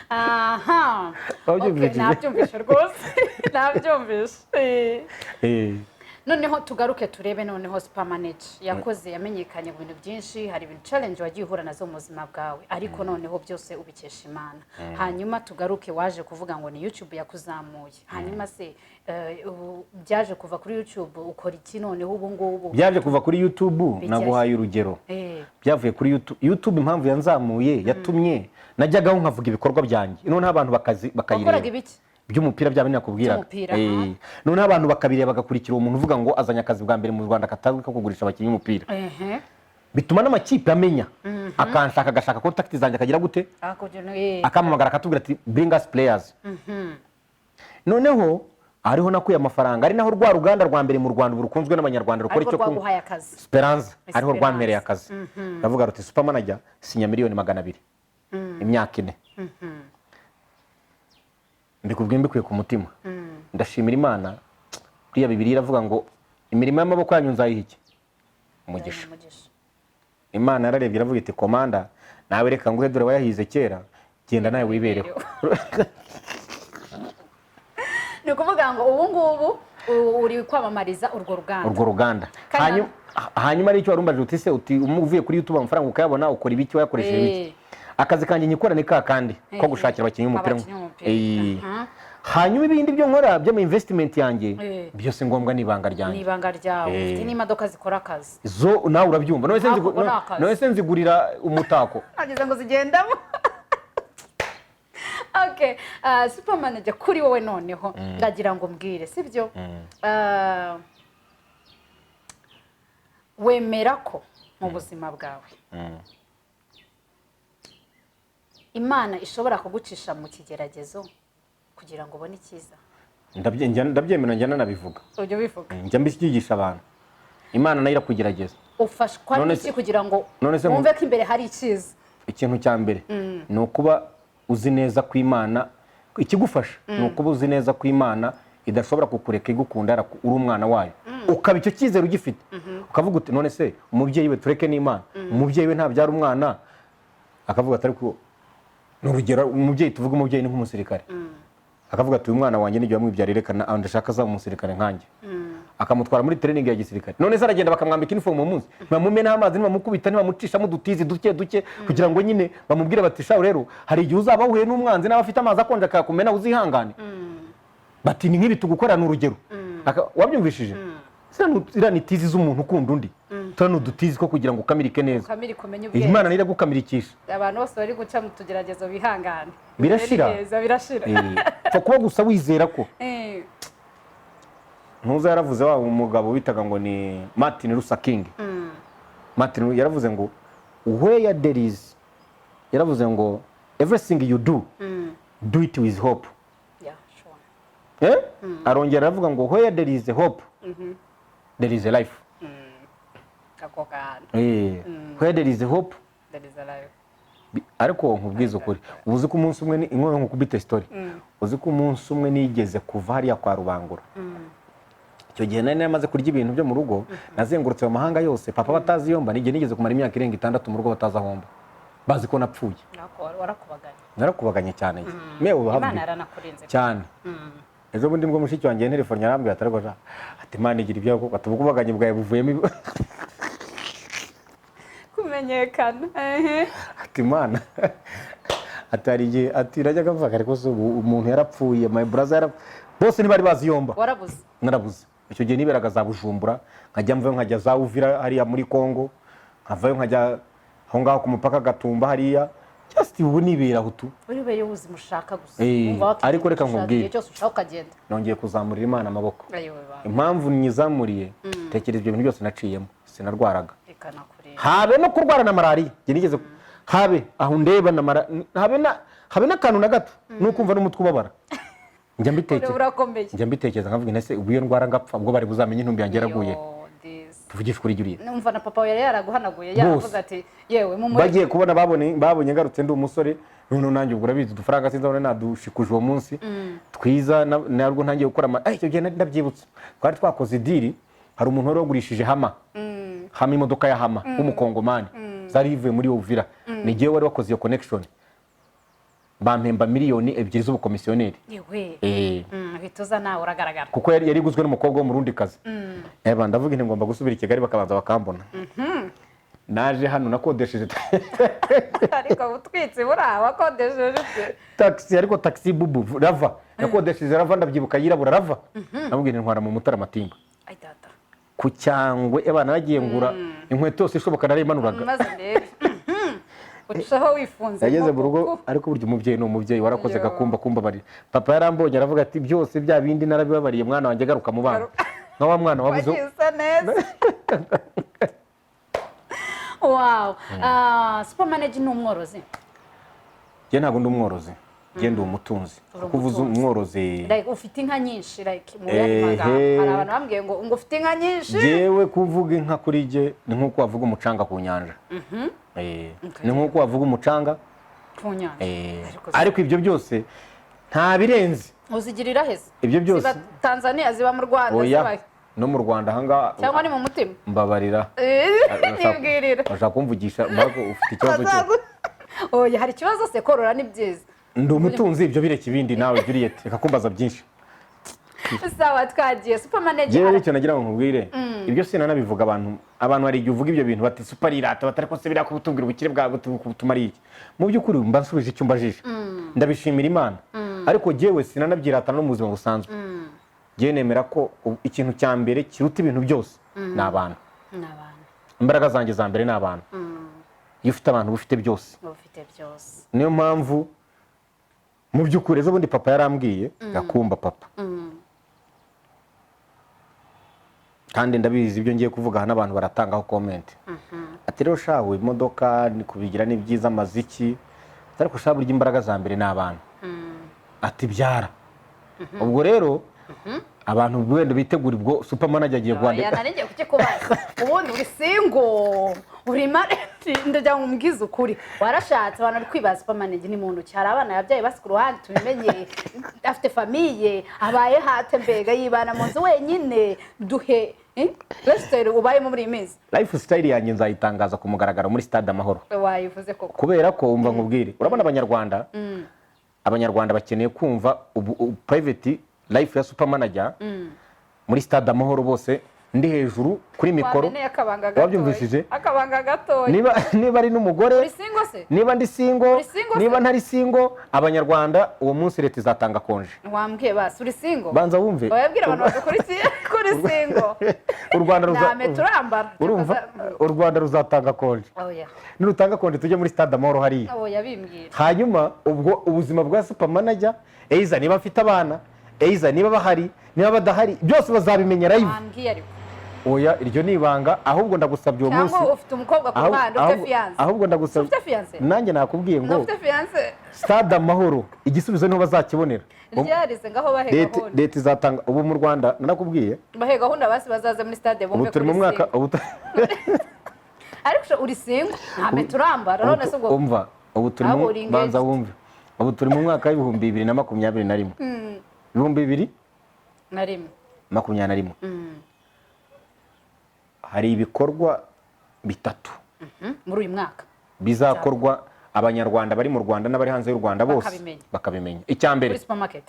Aha. Nabyumvishe rwose. Nabyumvishe. Noneho tugaruke turebe noneho super manager yakoze yamenyekanye mu bintu byinshi, hari ibintu challenge wagiye uhura nazo mu buzima bwawe, ariko noneho byose ubikesha Imana. Hanyuma tugaruke waje kuvuga ngo ni YouTube yakuzamuye. Hanyuma se byaje kuva kuri YouTube ukora iki noneho ubu ngubu? Byaje kuva kuri YouTube naguhaye urugero. Byavuye kuri YouTube impamvu yanzamuye yatumye najyagaho nkavuga ibikorwa byanjye. None abantu bakayireba by'umupira bya bindi nakubwira. None abantu bakabireba bagakurikira umuntu uvuga ngo azanya akazi bwa mbere mu Rwanda katazwi ko kugurisha abakinnyi umupira. Bituma n'amakipe amenya akanshaka agashaka contact zanjye akagira gute akamamagara akatubwira ati bring us players. Noneho ariho nakuye amafaranga, ari naho rwa ruganda rwa mbere mu Rwanda urukunzwe n'abanyarwanda rukora icyo ku Esperance, ariho rwantereye akazi. Ndavuga ruti super manager sinya miliyoni 200 imyaka 4. Mbikubwiye mbikuye ku mutima. Ndashimira Imana. Kuriya Bibiliya iravuga ngo imirimo y'amaboko yanyu nzayihiki umugisha. Imana yararebye iravuga iti komanda nawe reka nguhe dore wayahize kera, genda nawe wibereho. Ni ukuvuga ngo ubu ngubu uri kwamamariza urwo ruganda. Hanyuma ari icyo warumbaje uti se uti umuvuye kuri YouTube amafaranga ukayabona ukora ibiki wayakoresheje ibiki? Akazi kanjye nyikora ni kandi ko gushakira abakinnyi umupira. Hanyuma ibindi byo nkora byo mu investment yanjye byose ngombwa nibanga ryanjye. Nibanga ryawe ufite n'imodoka zikora akazi. Zo nawe urabyumva. None se nzigurira umutako. Ageze ngo zigendamo. Okay, super manager kuri wowe noneho ndagira ngo mbwire sibyo? Wemera ko mu buzima bwawe Imana ishobora kugucisha mu kigeragezo kugira ngo ubone icyiza? Ndabyemera njyana nabivuga. Ujye bivuga. Njya mbisigisha abantu. Imana nayo irakugerageza. Ufashwa n'iki kugira ngo wumve ko imbere hari icyiza? Ikintu cya mbere ni ukuba uzi neza ko Imana ikigufasha, ni ukuba uzi neza ko Imana idashobora kukureka igukunda uri umwana wayo. ukaba icyo cyizere ugifite ukavuga uti none se umubyeyi we tureke n'Imana umubyeyi we ntabyara umwana akavuga ati ariko n'urugero umubyeyi tuvuga umubyeyi ni nk'umusirikare akavuga ati uyu mwana wanjye n'igihe wamwibyarire kana ndashaka azaba umusirikare nkanjye akamutwara muri training ya gisirikare none se aragenda bakamwambika uniform mu munsi bamumena amazi ntibamukubita ntibamutishamo dutizi duke kugira ngo nyine bamubwire bati shaho rero hari igihe uzaba uhuye n'umwanzi nawe afite amazi akonje akakumena uzihangane bati ni nk'ibi tugukorana urugero wabyumvishije zira ni tizi z'umuntu ukunda undi tano dutizi ko kugira ngo ukamirike neza Imana nira gukamirikisha abantu bose bari guca mu tugeragezo bihangane birashira cyo kuba gusa wizera ko ntuza yaravuze wa umugabo witaga ngo ni Martin Luther King Martin yaravuze ngo where there is yaravuze ngo everything you do it with hope arongera aravuga ngo where there is hope there is a life where there is hope there is a life ariko nkubwiza ukuri uzi ko umunsi umwe ni inkono nkukubita story uzi ko umunsi umwe nigeze kuva hariya kwa Rubangura icyo gihe nari namaze kurya ibintu byo mu rugo nazengurutse mu mahanga yose papa batazi yomba nige nigeze kumara imyaka irenga 6 mu rugo bataza homba bazi ko napfuye narakubaganye cyane mewe Imana yaranakurinze cyane ejo bundi mbwo mushiki wanjye telefone yarambwiye ataragora ati Imana igira ibyo ko atubugubaganye bwaye buvuyemo kumenyekana ati Imana atariye ati rajya kavuga ariko so umuntu yarapfuye my brother bose ntibari bazi yomba warabuze narabuze icyo gihe niberaga za Bujumbura nkajya mvayo nkajya za Uvira hariya muri Kongo nkavayo nkajya aho ngaho ku mupaka Gatumba hariya just ubu nibera hutu uribe yo uzi mushaka gusa ariko reka nkubwire cyose ushaka ukagenda nongeye kuzamurira Imana amaboko impamvu nyizamuriye tekereza ibyo bintu byose naciyemo sinarwaraga habe no kurwara na malaria nigeze habe aho ndeba na habe n'akantu na gato nukumva n'umutwe ubabara njya mbitekereza nkavuga nese ubu iyo ndwara ngapfa ubwo bari buzamenye intumbi yanjye yaraguye tuvugisha kuri juriye numva na papa yari yaraguhanaguye yaravuga ati yewe mu bagiye kubona babonye ngarutse ndi umusore none nanjye ubwo urabizi dufaranga sinzabona nadushikuje uwo munsi twiza narwo ntangiye gukora icyo gihe ndabyibutse twari twakoze diri hari umuntu wari wagurishije hama imodoka ya hama w'umukongomani zari ivuye muri Uvira ni gihe wari wakoze iyo connection bampemba miliyoni 2 z'ubukomisiyoneri bitoza nawe uragaragara kuko yari iguzwe n'umukobwa wo mu rundi kazi ndavuga nti ngomba gusubira i Kigali bakabanza bakambona naje hano nakodesheje ariko utwitse bura wakodesheje taxi ariko taxi bubu rava nakodesheje rava ndabyibuka yirabura rava navuga nti ntwara mu mutara matimba ai data ku cyangwe nagiye ngura inkweto yose ishoboka narimanuraga maze rero ucaho wifunze yageze mu rugo ariko burya umubyeyi ni umubyeyi warakoze gakumba bari papa yarambonye aravuga ati byose bya bindi narabibabariye mwana wanjye garuka mu bana nka wa mwana wabuze wagize neza wow supermanager ni umworozi je ntabwo ndi umworozi je ndi umutunzi kuvuza umworozi like ufite inka nyinshi like mu yamaga hari abantu bambwiye ngo ufite inka nyinshi jewe kuvuga inka kuri je ni nkuko wavuga umucanga ku nyanja ni nkuko wavuga umucanga ku nyanja ariko ibyo byose nta birenze uzigirira heza ibyo byose ziba Tanzania ziba mu Rwanda ziba no mu Rwanda hanga cyangwa ni mu mutima mbabarira nibwirira bashaka kumvugisha mariko ufite ikibazo cyo hari ikibazo se korora ni byiza ndi umutunzi ibyo bireke ibindi nawe Juliet reka kumbaza byinshi sawa twagiye supermanager jewe icyo nagira ngo nkubwire ibyo sina nabivuga abantu hari igihe uvuga ibyo bintu bati superirata batari ko se bira kubutubwira ubukire bwa butumari iki mu by'ukuri mba nsubije icyo mbajije ndabishimira Imana ariko jewe sina nabyirata no mu buzima busanzwe je nemera ko ikintu cya mbere kiruta ibintu byose n'abantu imbaraga zanjye za mbere n'abantu iyo ufite abantu bufite byose niyo mpamvu mu by'ukuri ejo bundi papa yarambwiye gakumba papa kandi ndabizi ibyo ngiye kuvuga hano abantu baratangaho comment ati rero shawe imodoka ni kubigira ni byiza amaziki ariko shawe burya imbaraga za mbere n'abantu ati byara ubwo rero abantu wenda bitegura ubwo supermanager agiye kwandika yananije kuki kubaza ubundi uri single uri married ndajya ngumbwiza ukuri warashatse abantu ari kwibaza supermanager ni muntu cyara abana yabyaye basi ku ruhande tubimenye afite famille abaye hate mbega yibana mu nzu wenyine duhe lifestyle ubayemo muri iyi minsi. lifestyle yanjye nzayitangaza ku mugaragaro muri stade Amahoro. Wayivuze koko. Kubera ko umva nkubwire, urabona abanyarwanda bakeneye kumva private life ya super manager muri stade Amahoro bose ndi hejuru kuri mikoro. Wabyumvishije? Akabanga gatoya. Niba ari n'umugore, uri single se? Niba ndi single, niba ntari single, abanyarwanda uwo munsi leta izatanga konje. Wambwiye basi uri single? Banza wumve. Wabwira abantu badukurikiye kuri single. U Rwanda ruzatanga konje. Nirutanga konje tujye muri stade Amahoro hariya. Yabimbwira. Hanyuma ubwo ubuzima bwa super manager, Eiza niba afite abana, Eiza niba bahari, niba badahari, byose bazabimenya live. Wambwiye ariko. Oya, iryo nibanga, ahubwo ndagusabye uwo munsi. Cyangwa ufite umukobwa ku ruhande, ufite fiance. Ahubwo ndagusabye. Ufite fiance? Nanjye nakubwiye ngo. Ufite fiance? Stade Amahoro, igisubizo niho bazakibonera. Ryarize ngaho bahe gahunda. Leta izatanga ubu mu Rwanda, nakubwiye. Bahe gahunda basi bazaza muri stade bumve ko. Ubu mu mwaka ariko uri single, nta turambara none se ubwo. Umva, ubu turi mu banza wumve. Ubu turi mu mwaka wa 2021. 2021. Hari ibikorwa bitatu muri uyu mwaka bizakorwa abanyarwanda bari mu Rwanda n'abari hanze y'u Rwanda bose bakabimenya. Icyambere supermarket.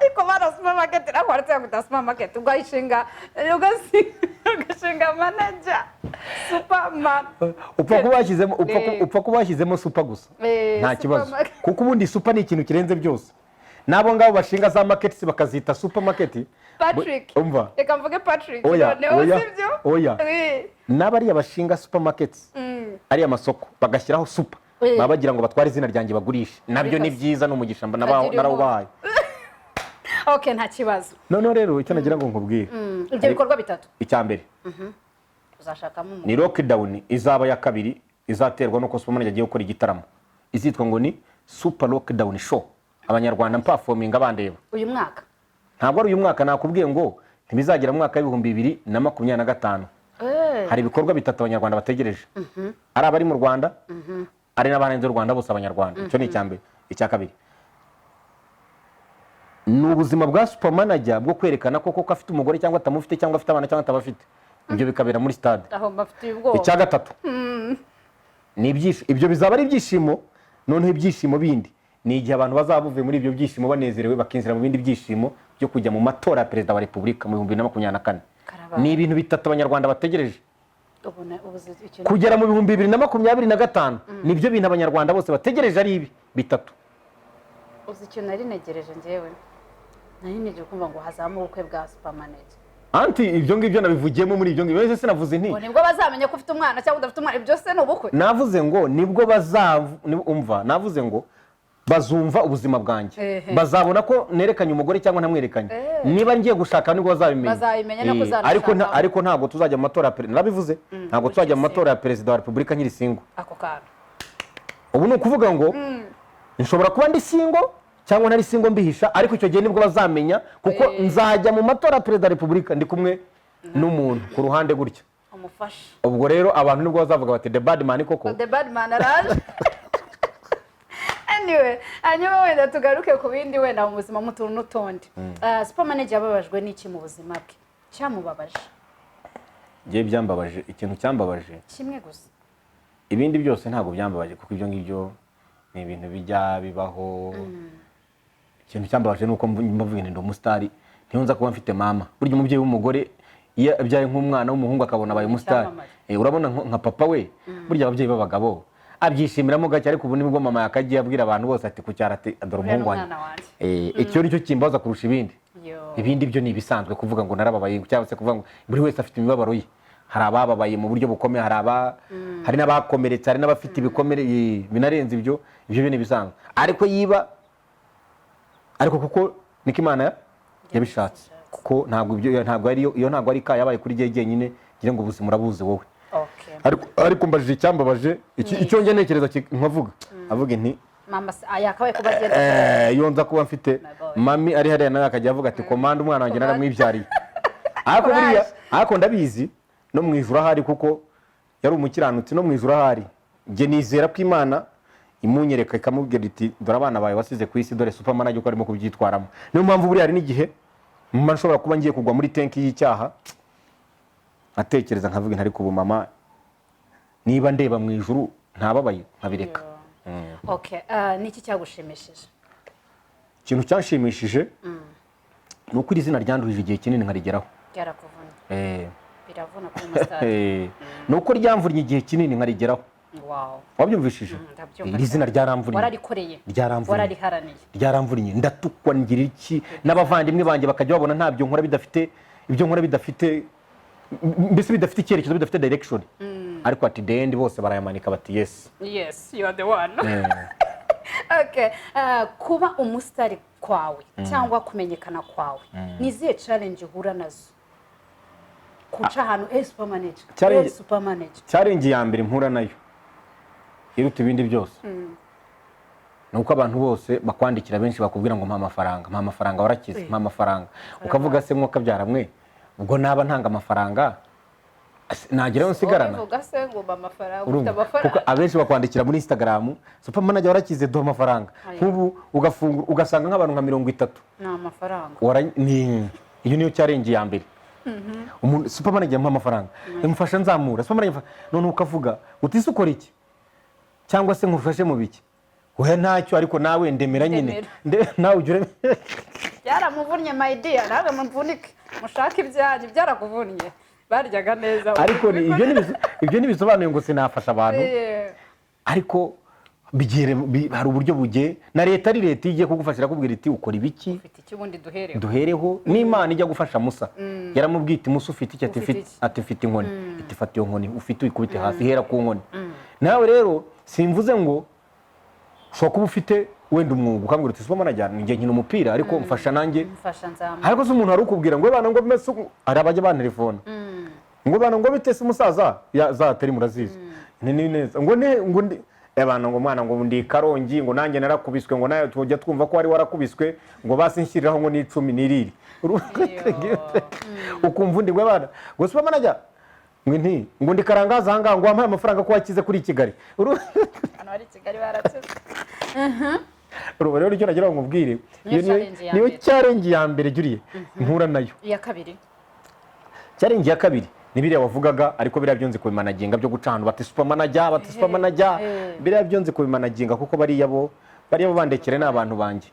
Ariko bara supermarket nakwaritse guta supermarket ugayishinga ugashinga manager superman. Upfa kubashyizemo super gusa nta kibazo, kuko ubundi super ni ikintu kirenze byose. Nabo ngabo bashinga za markets bakazita supermarket. Patrick, umva reka mvuge Patrick. Oya n'abari abashinga supermarkets ari amasoko bagashyiraho super, baba bagira ngo batware izina ryanjye bagurishe. Nabyo ni byiza n'umugisha narabahaye. Okay, nta kibazo. None rero icyo nagira ngo nkubwire, ibyo bikorwa bitatu. Icyambere uzashakamo ni lockdown izaba ya kabiri, izaterwa no ko super manager agiye gukora igitaramo, izitwa ngo ni super lockdown show. Abanyarwanda performing abandeba uyu mwaka. Ntabwo ari uyu mwaka, nakubwiye ngo ntibizagera mu mwaka wa 2025. Hari ibikorwa bitatu abanyarwanda bategereje. Ari abari mu Rwanda, ari n'abahanze y'u Rwanda bose abanyarwanda. Icyo ni icyambere. Icya kabiri ni ubuzima bwa super manager bwo kwerekana ko afite umugore cyangwa atamufite, cyangwa afite abana cyangwa atabafite. Ibyo bikabera muri stade. Aho bafite ubwoba. Icya gatatu ni ibyishimo. Ibyo bizaba ari ibyishimo, noneho ibyishimo bindi ni igihe abantu bazabuve muri ibyo byishimo banezerewe bakinzira mu bindi byishimo byo kujya mu matora ya perezida wa Repubulika mu 2024. Ni ibintu bitatu abanyarwanda bategereje. Kugera mu 2025 nibyo bintu abanyarwanda bose bategereje, ari ibi bitatu. Uzi icyo nari negereje njyewe, nari negereje kumva ngo hazamu ubukwe bwa super manager. Anti ibyo ngibyo nabivugiyemo muri ibyo ngibyo se navuze nti nibwo bazamenya ko ufite umwana cyangwa udafite umwana, ibyo se n'ubukwe. Navuze ngo nibwo umva, navuze ngo bazumva ubuzima bwanjye, bazabona ko nerekanye umugore cyangwa ntamwerekanye. Niba ngiye gushaka nibwo bazabimenya no kuzarashaka. Ariko ntabwo tuzajya mu matora ya perezida. Nabivuze ntabwo tuzajya mu matora ya perezida wa Repubulika nkiri single. Ako kantu ubu ni ukuvuga ngo nshobora kuba ndi single cyangwa ntari single mbihisha, ariko icyo gihe nibwo bazamenya, kuko nzajya mu matora ya perezida wa Repubulika ndi kumwe n'umuntu ku ruhande gutya umufasha. Ubwo rero abantu nibwo bazavuga bati the bad man koko. The bad man araje. Anyway, hanyuma wenda tugaruke ku bindi wenda mu buzima mutuntu n'utundi. Super manager yababajwe n'iki mu buzima bwe? Cyamubabaje? Ngiye byambabaje, ikintu cyambabaje kimwe gusa. Ibindi byose ntabwo byambabaje, kuko ibyo ngibyo ni ibintu bijya bibaho. Ikintu cyambabaje nuko mbavuye ndi umusitari, ntiyonza kuba mfite mama. Burya umubyeyi w'umugore iyo abyaye nk'umwana w'umuhungu akabona abaye umusitari, urabona nka papa we, burya ababyeyi b'abagabo abyishimiramo gake, ariko ubu nibwo mama yakagiye abwira abantu bose ati kucyara ati adora umuhungu wanjye. Icyo nicyo kimbaza kurusha ibindi. Ibindi byo ni ibisanzwe kuvuga ngo narababaye, cyangwa se kuvuga ngo buri wese afite imibabaro ye. Hari abababaye mu buryo bukomeye, hari n'abakomeretse, hari n'abafite ibikomere binarenze ibyo ni bisanzwe. Ariko kuko niko Imana yabishatse, kuko ntabwo ari ka yabaye kuri gihe nyine ngira ngo ubuzima urabuze wowe. Ariko mbajije icyambabaje, icyo nge nekereza nkavuga avuga nti mama yakabaye kuba agenda iyo nza kuba mfite mami ari hariya nawe akajya avuga ati komanda umwana wanjye naramwibyariye. Ariko ndabizi no mu ijuru ahari, kuko yari umukiranutsi, no mu ijuru ahari nge nizera ko Imana imunyereka ikamubwira iti dore abana bawe wasize ku isi, dore super manager uko arimo kubyitwaramo. Niyo mpamvu buri hari n'igihe mama nshobora kuba ngiye kugwa muri tanki y'icyaha atekereza nkavuga ntari kubu mama niba ndeba mu ijuru ntababaye nkabireka. Okay, niki cyagushimishije? Ikintu cyanshimishije ni uko iri zina ryanduhije igihe kinini nkarigeraho. Byarakuvuna? Biravuna ku musitari. Ni uko ryamvunye igihe kinini nkarigeraho. Wow. Wabyumvishije? Iri zina ryaramvunye. Wararikoreye? Warariharaniye? Ryaramvunye, ndatukwa ngira iki n'abavandimwe banjye bakajya babona ntabyo nkora bidafite ibyo nkora bidafite mbese bidafite icyerekezo bidafite direction. Ariko at the end bose barayamanika bati yes. Yes, you are the one. Okay, kuba umusitari kwawe cyangwa kumenyekana kwawe ni izihe challenge uhura nazo? Kuca ahantu supermanager. Challenge ya mbere mpura nayo iruta ibindi byose nuko abantu bose bakwandikira benshi bakubwira ngo mpa amafaranga warakize, mpa amafaranga, ukavuga se mwuka byaramwe ubwo naba ntanga amafaranga nageraho nsigarana. Uvuga se ngo mpa amafaranga, ufite amafaranga. Kuko abenshi bakwandikira muri Instagram supermanager warakize duha amafaranga, nk'ubu ugafungura ugasanga nk'abantu nka 30 na amafaranga. Iyo niyo challenge ya mbere. Umuntu supermanager mpa amafaranga mfasha nzamura supermanager none ukavuga utise ukora iki cyangwa se nkufashe mu biki we ntacyo ariko nawe ndemera nyine nawe ujure byaramuvunnye my dear, nawe muvunike mushaka ibyanyu byarakuvunnye baryaga neza. Ariko ibyo nibisobanuye ngo sinafasha abantu ariko hari uburyo bugiye na leta ari leta igiye kugufashira kubwira iti ukora ibiki ufite iki bundi duhereho n'Imana ijya gufasha Musa yaramubwiye iti Musa ufite iki ati ufite inkoni iti fata iyo nkoni ufite uyikubite hasi hera ku nkoni. Nawe rero simvuze ngo ushobora kuba ufite wenda umwuga ukambwira uti supermanager njye nkina umupira ariko mfasha nanjye ariko se umuntu ari ukubwira ngo bana ngo mese ari abajya ba telefone ngo bana ngo bitese umusaza zatari murazizi ni neza ngo ndi abantu ngo mwana ngo ndi Karongi ngo nanjye narakubiswe ngo nayo tujya twumva ko wari warakubiswe ngo basinshyiriraho ngo ni 10 n'iriri ukumva undi ngo bana ngo supermanager ngo ndi Karangaza hanga ngo wampaye amafaranga ko wakize kuri Kigali hano ari Kigali baratse. Rero icyo nagira ngo nkubwire niyo challenge ya mbere juriye mpura nayo. Iya kabiri challenge ya kabiri ni biriya wavugaga ariko biriya byonze kubimanaginga byo guca ahantu bati supermanager biriya byonze kubimanaginga kuko bariya bo bandekere n'abantu banjye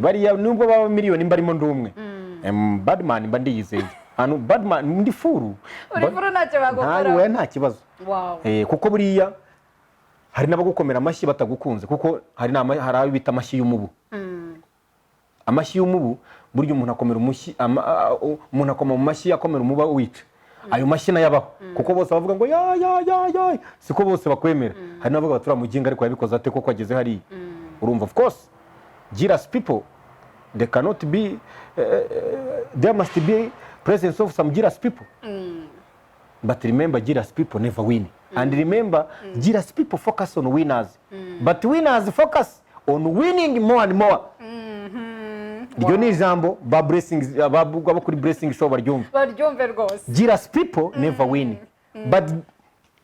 bariya nubwo baba miliyoni mbarimo ndumwe badman mba ndiyizeye hano badman ndi furu ntacyo bagukora we nta kibazo. Kuko buriya hari n'abagukomera amashyi batagukunze kuko hari aho bita amashyi y'umubu. Amashyi y'umubu buryo umuntu akomera umuntu akoma mu mashyi akomera umuba wica ayo mashyi nayabaho kuko bose bavuga ngo ya siko bose bakwemera. Hari n'abavuga batura muginga ariko yabikoze ate koko ageze hari urumva. Of course jealous people they cannot be there must be presence of some jealous people. But remember jealous people never win. And remember jealous people focus on winners but winners focus on winning more and more. Iryo ni ijambo ba blessings aba kuri blessing show baryumve rwose. Jealous people never win but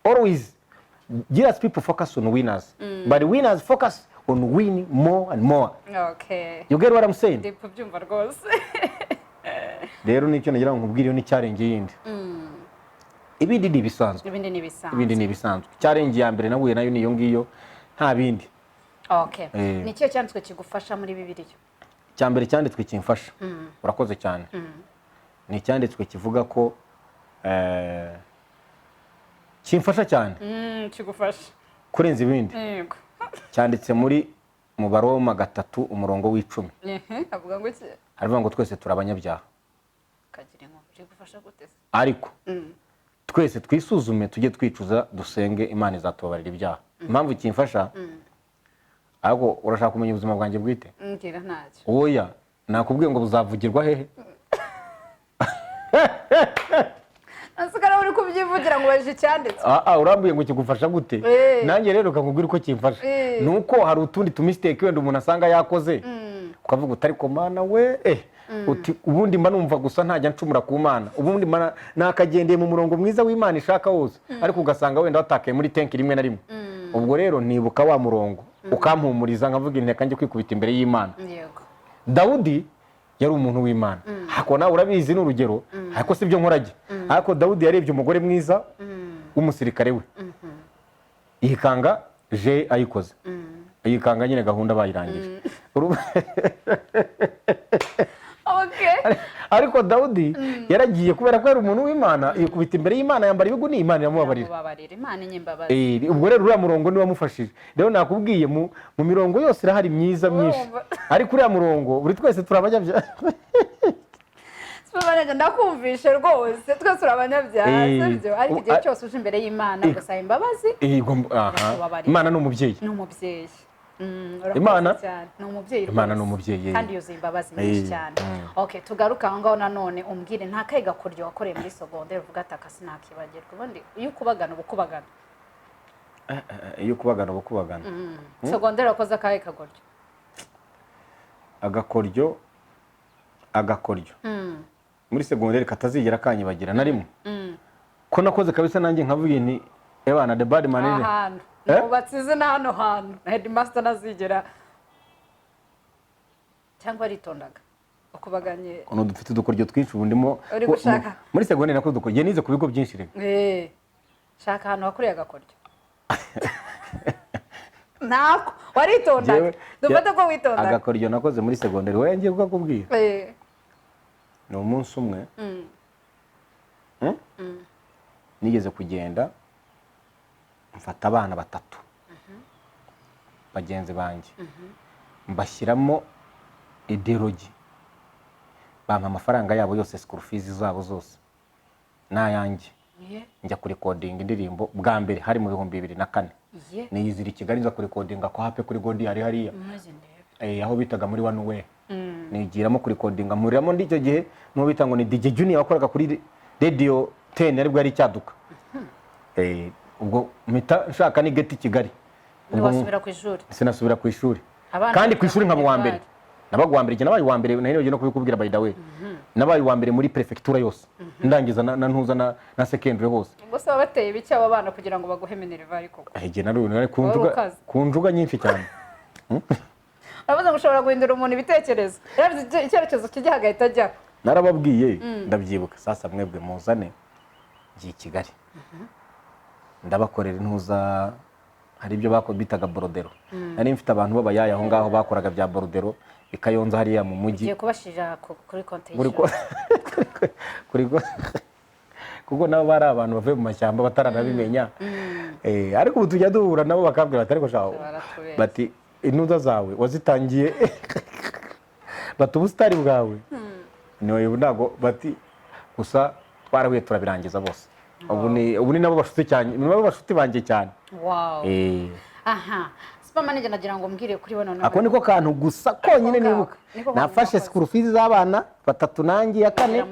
always jealous people focus on winners but winners focus on winning more and more. Okay, you get what I'm saying? Ndi kubyumva rwose. Rero nicyo nagira ngo nkubwire ni challenge yindi. Ibindi ni bisanzwe. Challenge ya mbere nahuye nayo niyo ngiyo nta bindi. Okay, ni cyo cyanditswe kigufasha muri Bibiliya? Cyambere cyanditswe kimfasha urakoze cyane ni cyanditswe kivuga ko kimfasha cyane kigufasha kurenza ibindi. Yego, cyanditse muri mu Baroma 3 umurongo w'10. avuga ngo iki? Aravuga ngo twese turabanyabyaha. Kagire ngo kigufasha gute? Ariko twese twisuzume tujye twicuza dusenge Imana izatubabarira ibyaha. Impamvu kimfasha ahubwo urashaka kumenya ubuzima bwanjye bwite? Ngira ntacyo. Oya nakubwiye ngo buzavugirwa hehe? Asukara uri kubyivugira ngo baje cyanditse. Urambuye ngo kigufasha gute? Nanjye rero kakubwira uko kimfasha. Nuko hari utundi tu mistake wenda umuntu asanga yakoze. Ukavuga utari ko mana we uti ubundi mba numva gusa ntajya ncumura ku Mana. Ubundi nakagendeye mu murongo mwiza w'Imana ishaka wose. Ariko ugasanga wenda watakaye muri tanki rimwe na rimwe. Ubwo rero nibuka wa murongo ukampumuriza nkavuga inteka njye kwikubita imbere y'Imana. Yego. Dawudi yari umuntu w'Imana ako nawe urabizi n'urugero ariko sibyo nkorage ariko Dawudi yarebye umugore mwiza w'umusirikare we yikanga je ayikoze yikanga nyine gahunda bayirangije ariko Dawudi yaragiye kubera ko ari umuntu w'Imana yikubita imbere y'Imana yambara ibigu ni Imana iramubabarira Imana inyembabarira ubwo rero uriya murongo ni wamufashije rero nakubwiye mu mirongo yose irahari myiza myinshi ariko uriya murongo buri twese turabanyabyaha ndakumvishe rwose twese turabanyabyaha sibyo ariko igihe cyose uje imbere y'Imana ugasaba imbabazi Imana ni umubyeyi Imana ni umubyeyi kandi yuzuye imbabazi nyinshi cyane okay tugaruka aho ngaho nanone umbwire nta kayi gakuryo wakoreye muri secondaire uvuga ati akasi nakibagirwa ubundi iyo ukubagana ubukubagana secondaire wakoze akayi kagoryo agakoryo muri secondaire katazigera kanyibagira na rimwe ko nakoze kabisa nanjye nkavuye ni ebana the bad man nubatse izina hano hantu headmaster nazigera cyangwa ritondaga ukubaganye ono dufite udukoryo twinshi ubundimo muri secondaire nakoze udukoryo nize ku bigo byinshi rero shaka hano wakoreye agakoryo nako waritondaga dufate ko witondaga agakoryo nakoze muri secondaire wowe ngiye kukubwira ni umunsi umwe nigeze kugenda mfata abana batatu bagenzi banjye mbashyiramo ideology bampa amafaranga yabo yose school fees zabo zose nayanjye njya kuri coding indirimbo bwa mbere hari mu 2004 niyizira Kigali nza kuri coding ko hape kuri Godi hari hariya aho bitaga muri one way nigiramo kuri coding amuriramo ndicyo gihe no bita ngo ni DJ Junior wakoraga kuri radio 10 aribwo yari cyaduka ubwo mpita nshaka ni geti Kigali wasubira ku ishuri sinasubira ku ishuri kandi ku ishuri nkaba wa mbere nabaga wa mbere nabaye wa mbere nari no kubikubwira by the way nabaye wa mbere muri prefecture yose ndangiza na ntuza na secondary hose ubwo se babateye biki aba bana kugira ngo baguhemenere vari koko nari kunjuga nyinshi cyane uravuze ngo ushobora guhindura umuntu ibitekerezo icyerekezo kijya hagahita ajya narababwiye ndabyibuka sasa mwebwe muzane ngiye Kigali ndabakorera intuza hari ibyo bitaga borodero nari mfite abantu b'abayaya aho ngaho bakoraga bya borodero ikayonza hariya mu mujyi ngiye kubashira kuri contagion kuko nabo bari abantu bavuye mu mashyamba bataranabimenya ariko ubu tujya duhura nabo bakabwira bati ariko shaho bati intuza zawe wazitangiye bati ubusitari bwawe niwe ntago bati gusa twarahuye turabirangiza bose ubu ni nabo bashuti cyane nabo bashuti banjye cyane aha supermanager nagira ngo mbwire kuri wono ako niko kantu gusa konyine nibuka nafashe school fees z'abana batatu nangi ya kane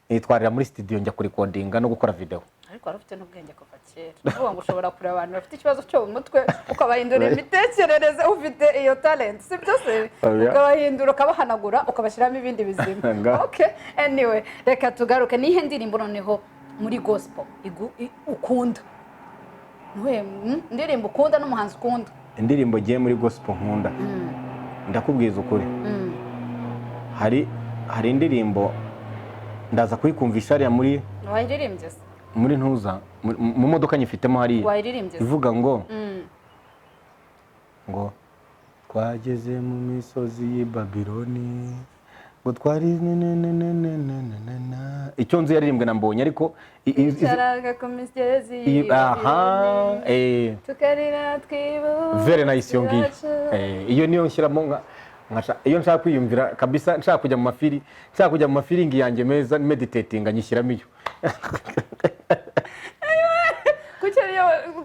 nitwarira muri studio njya kuri codinga no gukora video ariko warufite n'ubwenge kuva kera uvuga ngo ushobora kureba abantu bafite ikibazo cyo mu mutwe ukabahindura imitekerereze ufite iyo talent si byose ukabahindura ukabahanagura ukabashyiramo ibindi bizima okay anyway reka tugaruke nihe ndirimbo noneho muri gospel ukunda indirimbo ukunda n'umuhanzi ukunda indirimbo giye muri gospel nkunda ndakubwiza ukuri hari indirimbo ndaza kuyikumvisha hariya muri wayiririmbye muri ntuza mu modoka nyifitemo hariya ivuga ngo twageze mu misozi y'i Babiloni ngo twari icyo nzi yaririmbwe na Mbonyi ariko icyaraga ku misozi y'i Babiloni tukarira twibuka very nice iyo ngiyo iyo niyo nshyiramo iyo nshaka kwiyumvira kabisa nshaka kujya mu mafiringi yanjye meza meditating nyishyiramo iyo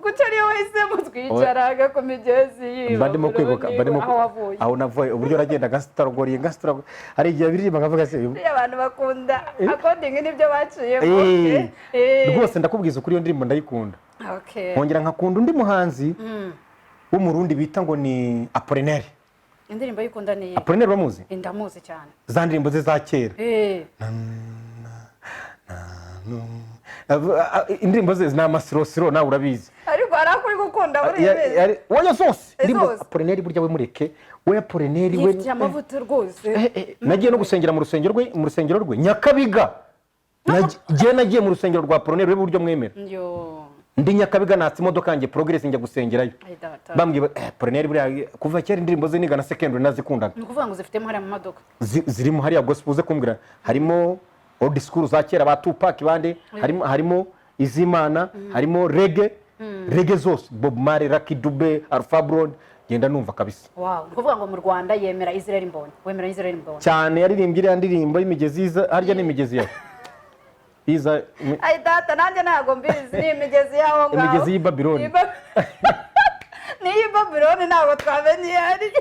kuki ariyo wahisemo twicaraga ku migezi yiba aho navuye uburyo nagendaga sitarogoriye hari igihe biririmba nkavuga se abantu bakunda according n'ibyo baciyemo rwose ndakubwiza ukuri iyo ndirimbo ndayikunda nkongera nkakunda undi muhanzi w'umurundi bita ngo ni Apollinaire indirimbo yikunda ni Apollinaire bamuzi ndamuzi cyane za ndirimbo ze za kera indirimbo ze ni amasirosiro nawe urabizi ariko arakuri gukunda buri wese wowe zose ndimo Apolineri burya we mureke we Apolineri we yifite amavuta rwose nagiye no gusengera mu rusengero rwe Nyakabiga nagiye mu rusengero rwa Apolineri we buryo mwemera ndi Nyakabiga natse imodoka yanjye Progress njya gusengerayo bambwiye Apolineri buriya kuva kera indirimbo ze niga na secondary nazikundaga ni kuvuga ngo zifitemo hariya mu madoka zirimo hariya gospel uze kumbwira harimo old school za kera ba Tupac bande harimo izimana harimo reggae zose Bob Marley Lucky Dube Alpha Broad genda numva kabisa wow kuvuga ngo mu Rwanda yemera Israel Mbonyi wemera Israel Mbonyi cyane yaririmbye iriya ndirimbo y'imigezi harya n'imigezi yaho iza ay data nanjye ntago mbizi ni imigezi yaho ngaho imigezi y'Ibabyloni ni y'Ibabyloni ntabwo twamenye ari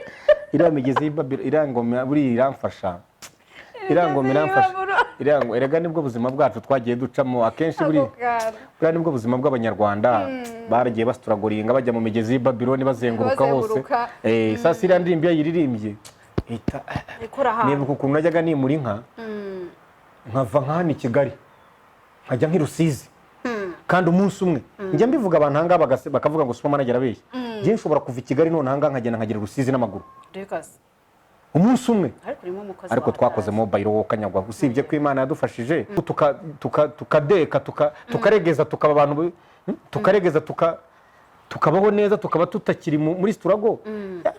iriya migezi y'Ibabyloni iriya ngoma buri iramfasha irango erega nibwo buzima bwacu twagiye ducamo akenshi buri nibwo buzima bw'abanyarwanda baragiye basituragoringa bajya mu migezi y'Ibabyloni bazenguruka hose sasa iriya ndirimbo yayiririmbye nibuka ukuntu najyaga nimura inka nkava nk'ahano i Kigali nkajya nk'irusizi kandi umunsi umwe njya mbivuga abantu ahangaha bakavuga ngo supermanager arabeshya njye nshobora kuva i Kigali none ahangaha nkagenda nkagera Rusizi n'amaguru umunsi umwe ariko twakoze mobile wo kanyagwa usibye ko Imana yadufashije tukadeka tukaregeza tukaba abantu tukaregeza tukabaho neza tukaba tutakiri muri struggle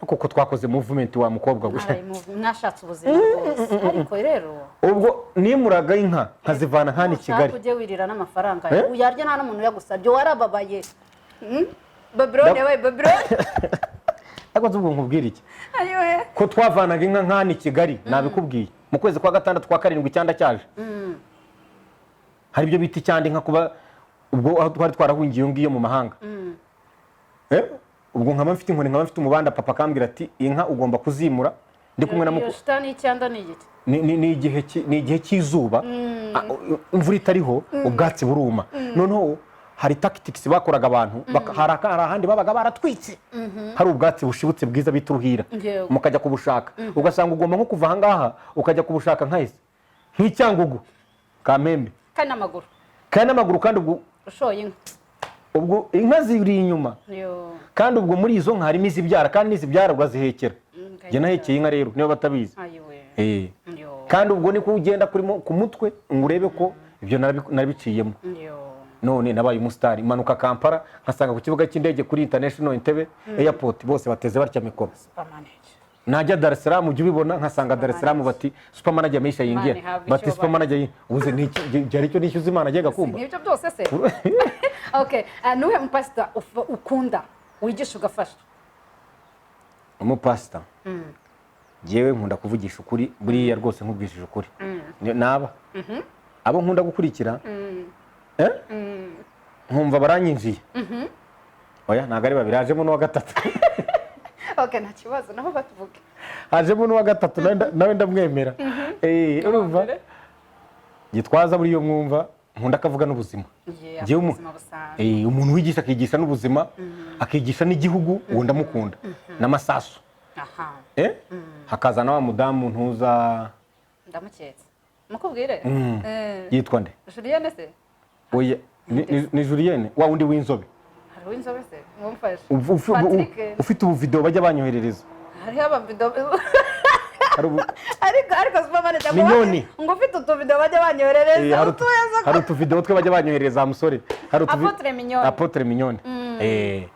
kuko twakoze movement wa mukobwa gusa mwashatse ubuzima bwose ariko rero ubwo nimuraga inka nkazivana nkani Kigali ujye wirira n'amafaranga uyarya nta n'umuntu yagusabye warababaye Babylone we Babylone ariko ubwo nkubwira iki ko twavanaga inka nkani Kigali nabikubwiye mu kwezi kwa gatandatu kwa karindwi cyanda cyaje hari ibyo biti cyandi inka kuba ubwo twari twarahungiye ngiyo mu mahanga ubwo nkaba mfite inkoni nkaba mfite umubanda papa kambwira ati inka ugomba kuzimura ndi kumwe na muko shitani icyanda ni igiti ni igihe cy'izuba imvura itariho ubwatsi buruma noneho hari tactics bakoraga abantu hari ahandi babaga baratwitse hari ubwatsi bushibutse bwiza bituruhira mukajya kubushaka ugasanga ugomba nko kuva ahangaha ukajya kubushaka nkahise nk'icyangugu Kamembe kandi n'amaguru kandi ubwo ushoye inka ubwo inka ziri inyuma kandi ubwo muri izo nka harimo izibyara kandi n'izibyara ugazihekera njye nahekeye inka rero niba batabizi kandi ubwo niko ugenda ku mutwe ngo urebe ko ibyo narabiciyemo none nabaye umusitari manuka Kampala nkasanga ku kibuga cy'indege kuri International Entebbe Airport bose bateze batya mikoro najya Dar es Salaam ujye ubibona nkasanga Dar es Salaam bati supermanager ameisha yingira bati supermanager ubuze cyari cyo nishyuza Imana agiye gakumba n'ibyo byose se okay nuhe umupastor ukunda wigisha ugafasha umupastor jewe nkunda kuvugisha ukuri buriya rwose nkubwishije ukuri naba abo nkunda gukurikira nkumva baranyinjiye oya ntago ari babiri hajemo n'uwa gatatu okay nta kibazo naho batuvuge hajemo n'uwa gatatu nawe ndamwemera urumva gitwaza buri yo mwumva nkunda akavuga n'ubuzima umuntu wigisha akigisha n'ubuzima akigisha n'igihugu uwo ndamukunda n'amasasu hakaza na wa mudamu ntuza ndamuketse mukubwire yitwa nde Julienne se oya ni Julienne wa undi w'inzobe hari w'inzobe se ngomfashe ufite ubu video bajya banyoherereza hari aba video ariko supermanager ngo ufite utu video bajya banyoherereza hari utu video twe bajya banyoherereza musore hari utu Apotre Mignone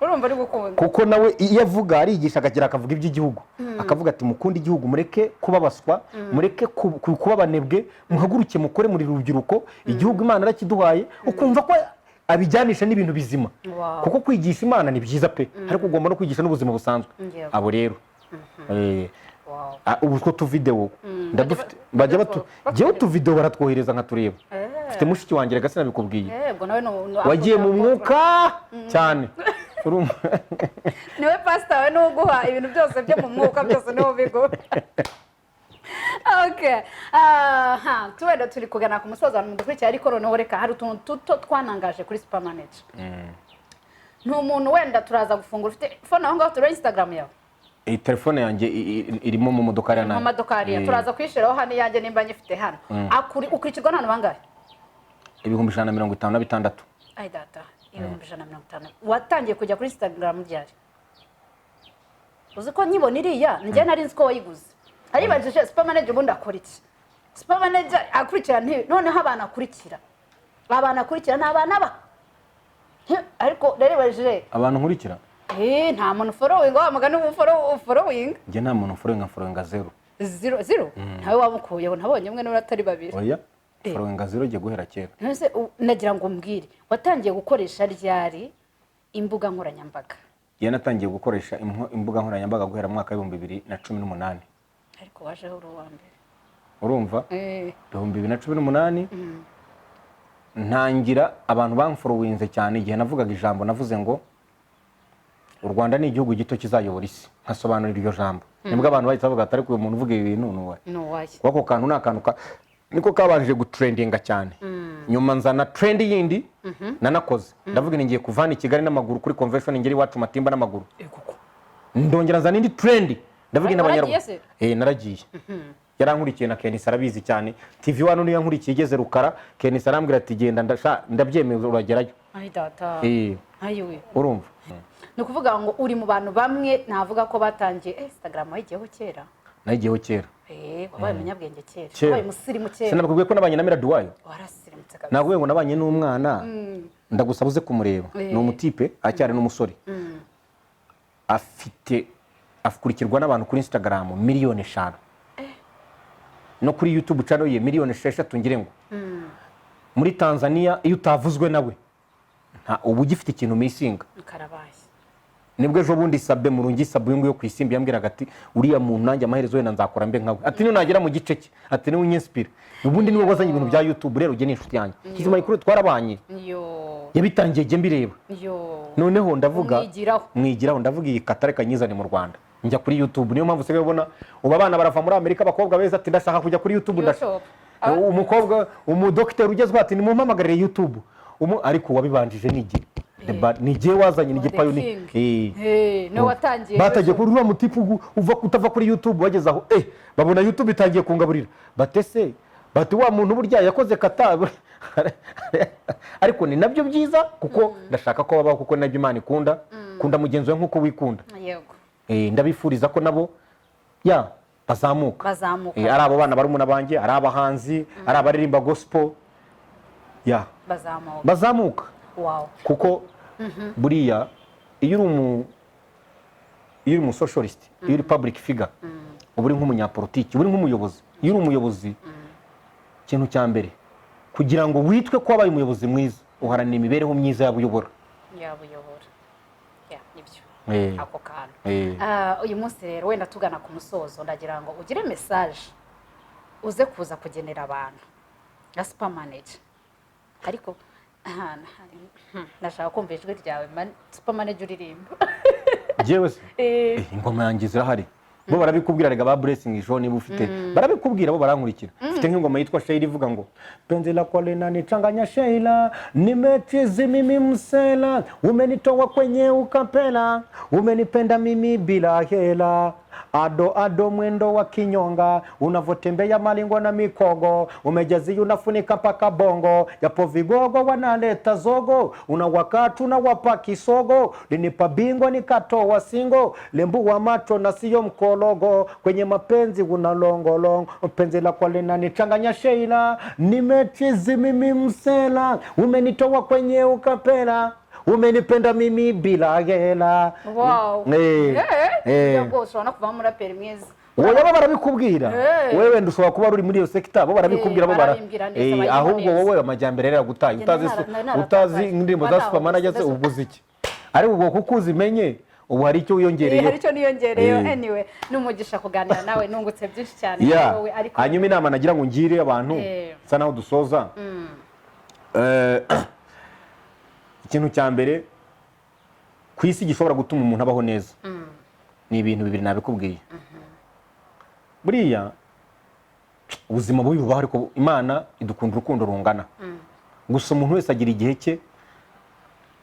urumva ari gukunda kuko nawe iyo avuga arigisha akagira akavuga iby'igihugu akavuga ati mukunda igihugu mureke kubabaswa mureke kuba abanebwe muhaguruke mukore muri rubyiruko igihugu Imana arakiduhaye ukumva ko abijyanisha n'ibintu bizima kuko kwigisha Imana ni byiza pe ariko ugomba no kwigisha n'ubuzima busanzwe abo rero ubu two tu video ndadufite bajya jewe tu video baratwohereza nka tureba mfite mushiki wanjye rega sinabikubwiye wagiye mu mwuka cyane niwe pastor we n'uguha ibintu byose byo mu mwuka byose niho bigo okay tuwenda turi kugana ku musozo mu dukurikira ariko noneho reka hari utuntu twanangaje kuri supermanager n'umuntu wenda turaza gufungura ufite phone aho ngaho turi Instagram yawe telefone yanjye irimo mu modoka ya mu modoka ya turaza kwishiraho hano yanjye nimba nyifite hano ukurikirwa n'abantu bangahe 156 ay data 150. Watangiye kujya kuri Instagram ryari? Uzi ko nyibona iriya njye nari nzi ko wayiguze. Aribajije super manager ubundi akora iki? Super manager akurikira noneho abana akurikira. Abana akurikira n'abana ba. Ariko naribajije abantu nkurikira nta muntu following wamugana following. Njye nta muntu following zero. Zero? Ntawe wamukuyeho nabonye mwe n'uratari babiri. Oya. Following zero giye guhera kera. Nese nagira ngo mbwire watangiye gukoresha ryari imbuga nkoranyambaga? Njye natangiye gukoresha imbuga nkoranyambaga guhera mu mwaka wa 2018. Ariko wajeho uri uwa mbere. Urumva? 2018 ntangira abantu bamfollowinze cyane igihe navugaga ijambo navuze ngo u Rwanda ni igihugu gito kizayobora isi. Nkasobanura iryo jambo. Nibwo abantu bahita bavuga atari ko umuntu uvuga ibintu nuwaye. Wako kantu nakanuka niko kabanje gutrendinga cyane. Nyuma nzana trend yindi nanakoze. Ndavuga ngiye kuvana i Kigali n'amaguru kuri convention ngeri wacu Matimba n'amaguru. Ndongera nzana indi trend. Ndavuga n'abanyarwanda. Naragiye. Yarankurikiye na Kenisa arabizi cyane. TV1 niyo yankurikiye igeze Rukara. Kenisa arambwira ati genda ndabyemeza uragerayo. Ai data. Ayiwe. Urumva? No kuvuga ngo uri mu bantu bamwe navuga ko batangiye Instagram wayigiyeho kera. Nayigiyeho kera. Wabaye umunyabwenge kera. Wabaye musirimu kera. Sinabwiye ko nabanye na Miraduwayo. Warasirimutse kabisa. Nagwe ngo nabanye n'umwana. Ndagusabuze kumureba. Ni umutipe acyari n'umusore. Akurikirwa n'abantu kuri Instagram miliyoni 5. No kuri YouTube channel ye miliyoni 6 ngire ngo. Muri Tanzania iyo utavuzwe nawe nta ubu gifite ikintu misinga. Karabaye. Nibwo ejo bundi sabe murungi sabe ngo yo kwisimbi yambwiraga ati uriya muntu nanjye amaherezo wenda nzakora mbe nkawe. Ati nagera mu gice cye ati ni unyinspire. Ubundi niwe wazanye ibintu bya YouTube rero ugene inshuti yanjye. Kizima ikuru twarabanye. Yabitangiye je mbireba. Noneho ndavuga mwigiraho ndavuga iyi katare kanyizane mu Rwanda. Njya kuri YouTube niyo mpamvu se ubona uba abana barava muri Amerika bakobwa beza ati ndashaka kujya kuri YouTube ndashaka. Umukobwa umudokiteri ugezwe ati nimumpamagarire YouTube. Ariko wabibanjije n'igihe. Nije wazanye n'igipayo ni no watangiye batagiye kuri uwa mutipu utava kuri YouTube wageze aho babona YouTube itangiye kungaburira batese bati wa muntu burya yakoze kata ariko ni nabyo byiza kuko ndashaka ko babaho kuko nabyo Imana ikunda kunda mugenzi we nkuko wikunda. Yego. Ndabifuriza ko nabo bazamuka ari abo bana bari umuna banjye ari abahanzi ari abaririmba gospel bazamuka. Wow. Kuko buriya iyo uri umu socialist iyo uri public figure uba uri nk'umunyapolitiki uri nk'umuyobozi iyo uri umuyobozi ikintu cya mbere kugira ngo witwe ko wabaye umuyobozi mwiza uharanira imibereho myiza y'abuyobora nibyo ako kantu. Uyu munsi rero wenda tugana ku musozo ndagira ngo ugire message uze kuza kugenera abantu na super manager ariko nashaka kumva ijwi ryawe super manager uririmba. Jewe se ingoma yanjye zirahari bo barabikubwira rega ba blessing ijo niba ufite barabikubwira bo barankurikira ufite nk'ingoma yitwa Sheila ivuga ngo penzi la kolena nichanganya Sheila nimechizi mimi msela umenitoa kwenye ukapela umenipenda mimi bila hela ado mwendo wa kinyonga unavotembea malingo na mikogo umejazi unafunika paka bongo yapo vigogo wanaleta zogo unawakatu na wapa kisogo linipa bingwa nikatoa singo lembu wa macho na siyo mkologo kwenye mapenzi unalongolongo penzi la kwa lena nichanganya Sheila nimechizi mimi msela umenitoa kwenye ukapela umenipenda mimi bila hela. Wow. Yego ushobora kuva muri raperi mwiza. Wowe barabikubwira. Wewe ndusaba kuba uri muri iyo sector bo barabikubwira bo ahubwo wowe amajyambere rero gutaye utazi indirimbo za super manager ubuze iki. Ari ubwo kuko uzimenye ubu hari icyo wiyongereye. Hari icyo niyongereye anyway numugisha kuganira nawe nungutse byinshi cyane wowe ariko hanyuma inama nagira ngo ngire abantu sa naho dusoza. Ikintu cya mbere ku isi gishobora gutuma umuntu abaho neza ni ibintu bibiri nabikubwiye. Buriya ubuzima bubi bubaho ariko Imana idukunda urukundo rungana. Gusa umuntu wese agira igihe cye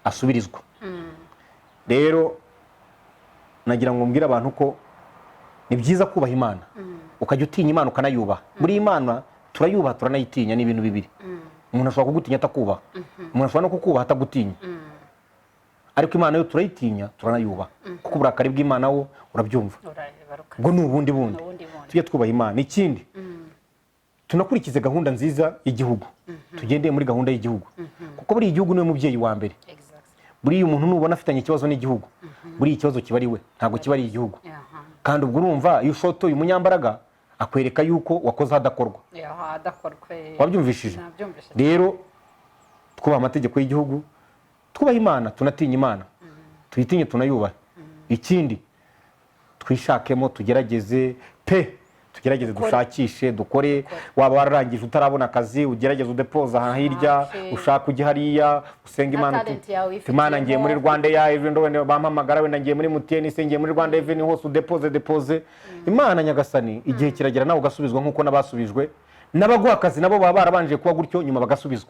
asubirizwa. Rero nagira ngo mbwire abantu ko ni byiza kubaha Imana ukajya utinya Imana ukanayubaha. Muri Imana turayubaha turanayitinya ni ibintu bibiri. Umuntu ashobora kugutinya atakubaha umuntu ashobora no kukubaha atagutinya ariko Imana yo turayitinya turanayubaha kuko uburakari bw'Imana wo urabyumva ngo ni ubundi tujye twubaha Imana. Ikindi tunakurikize gahunda nziza y'igihugu, tugendeye muri gahunda y'igihugu kuko buri igihugu niwe mubyeyi wa mbere. Buri umuntu nubona afitanye ikibazo n'igihugu, buri ikibazo kiba ari we, ntabwo kiba ari igihugu. Kandi ubwo urumva iyo ushotoye umunyambaraga akwereka yuko wakoze hadakorwa. Wabyumvishije? Rero twubaha amategeko y'igihugu, twubaha Imana, tunatinya Imana, tuyitinye tunayubaha. Ikindi twishakemo, tugerageze tugerageze dushakishe, dukore. Waba wararangije utarabona akazi, ugerageze udepoza hirya, ushaka ujya hariya, usenga Imana. Imana ngiye muri Rwanda ya Event, bampamagara wenda ngiye muri MTN, ngiye muri Rwanda Event, hose udepoze. Imana nyagasani igihe kiragera nawe ugasubizwa nkuko nabasubijwe. N'abaguha akazi nabo baba barabanje kuba gutyo nyuma bagasubizwa.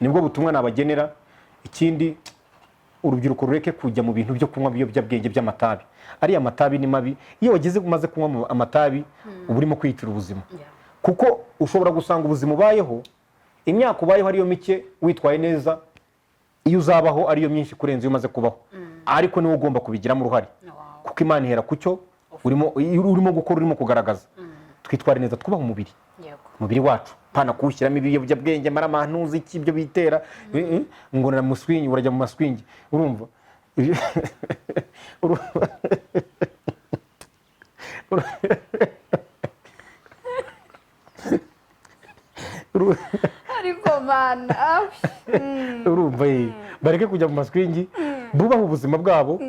Nibwo butumwa nabagenera. Ikindi urubyiruko rureke kujya mu bintu byo kunywa ibiyobyabwenge by'amatabi. Ariya matabi ni mabi. Iyo wageze umaze kunywa amatabi uba urimo kwitira ubuzima, kuko ushobora gusanga ubuzima ubayeho, imyaka ubayeho ariyo mike witwaye neza, iyo uzabaho ariyo myinshi kurenza iyo umaze kubaho. Ariko niwe ugomba kubigiramo uruhare, kuko Imana ihera kucyo urimo gukora, urimo kugaragaza. Twitware neza, twubaha umubiri wacu, pana kuwushyiramo ibiyobyabwenge, maramantuzi iki ibyo bitera ngo na muswingi, urajya mu maswingi, urumva ariko mana urumva bareke kujya mu maswingi, bubaha ubuzima bwabo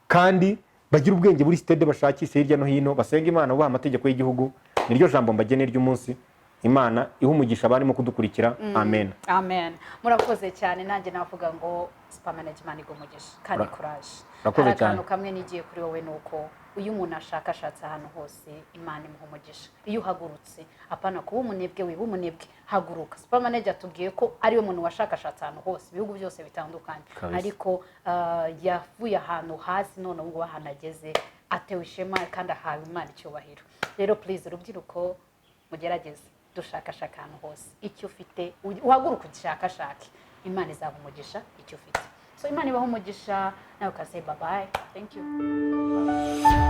kandi bagira ubwenge buri stade, bashakisha hirya no hino, basenga Imana, bubaha amategeko y'igihugu. Niryo jambo mbagene ry'umunsi. Imana ihumugisha barimo kudukurikira. Amen. Murakoze cyane. Nanjye navuga ngo super management igumugisha kandi courage. Akantu kamwe nigiye kuri wowe nuko uyu umuntu ashakashatse ahantu hose Imana imuhumugisha. Iyo uhagurutse apana kuba umunebwe, wiba umunebwe, haguruka. Super manager atubwiye ko ari we muntu washakashatse ahantu hose, ibihugu byose bitandukanye, ariko yavuye ahantu hasi none ubwo bahanageze atewe ishema kandi ahawe Imana icyubahiro. Rero please urubyiruko mugerageze dushakashaka ahantu hose, icyo ufite uhaguruka ugishakashake, Imana izaba umugisha icyo ufite. So Imana ibaho umugisha, nawe ukase bye bye. Thank you.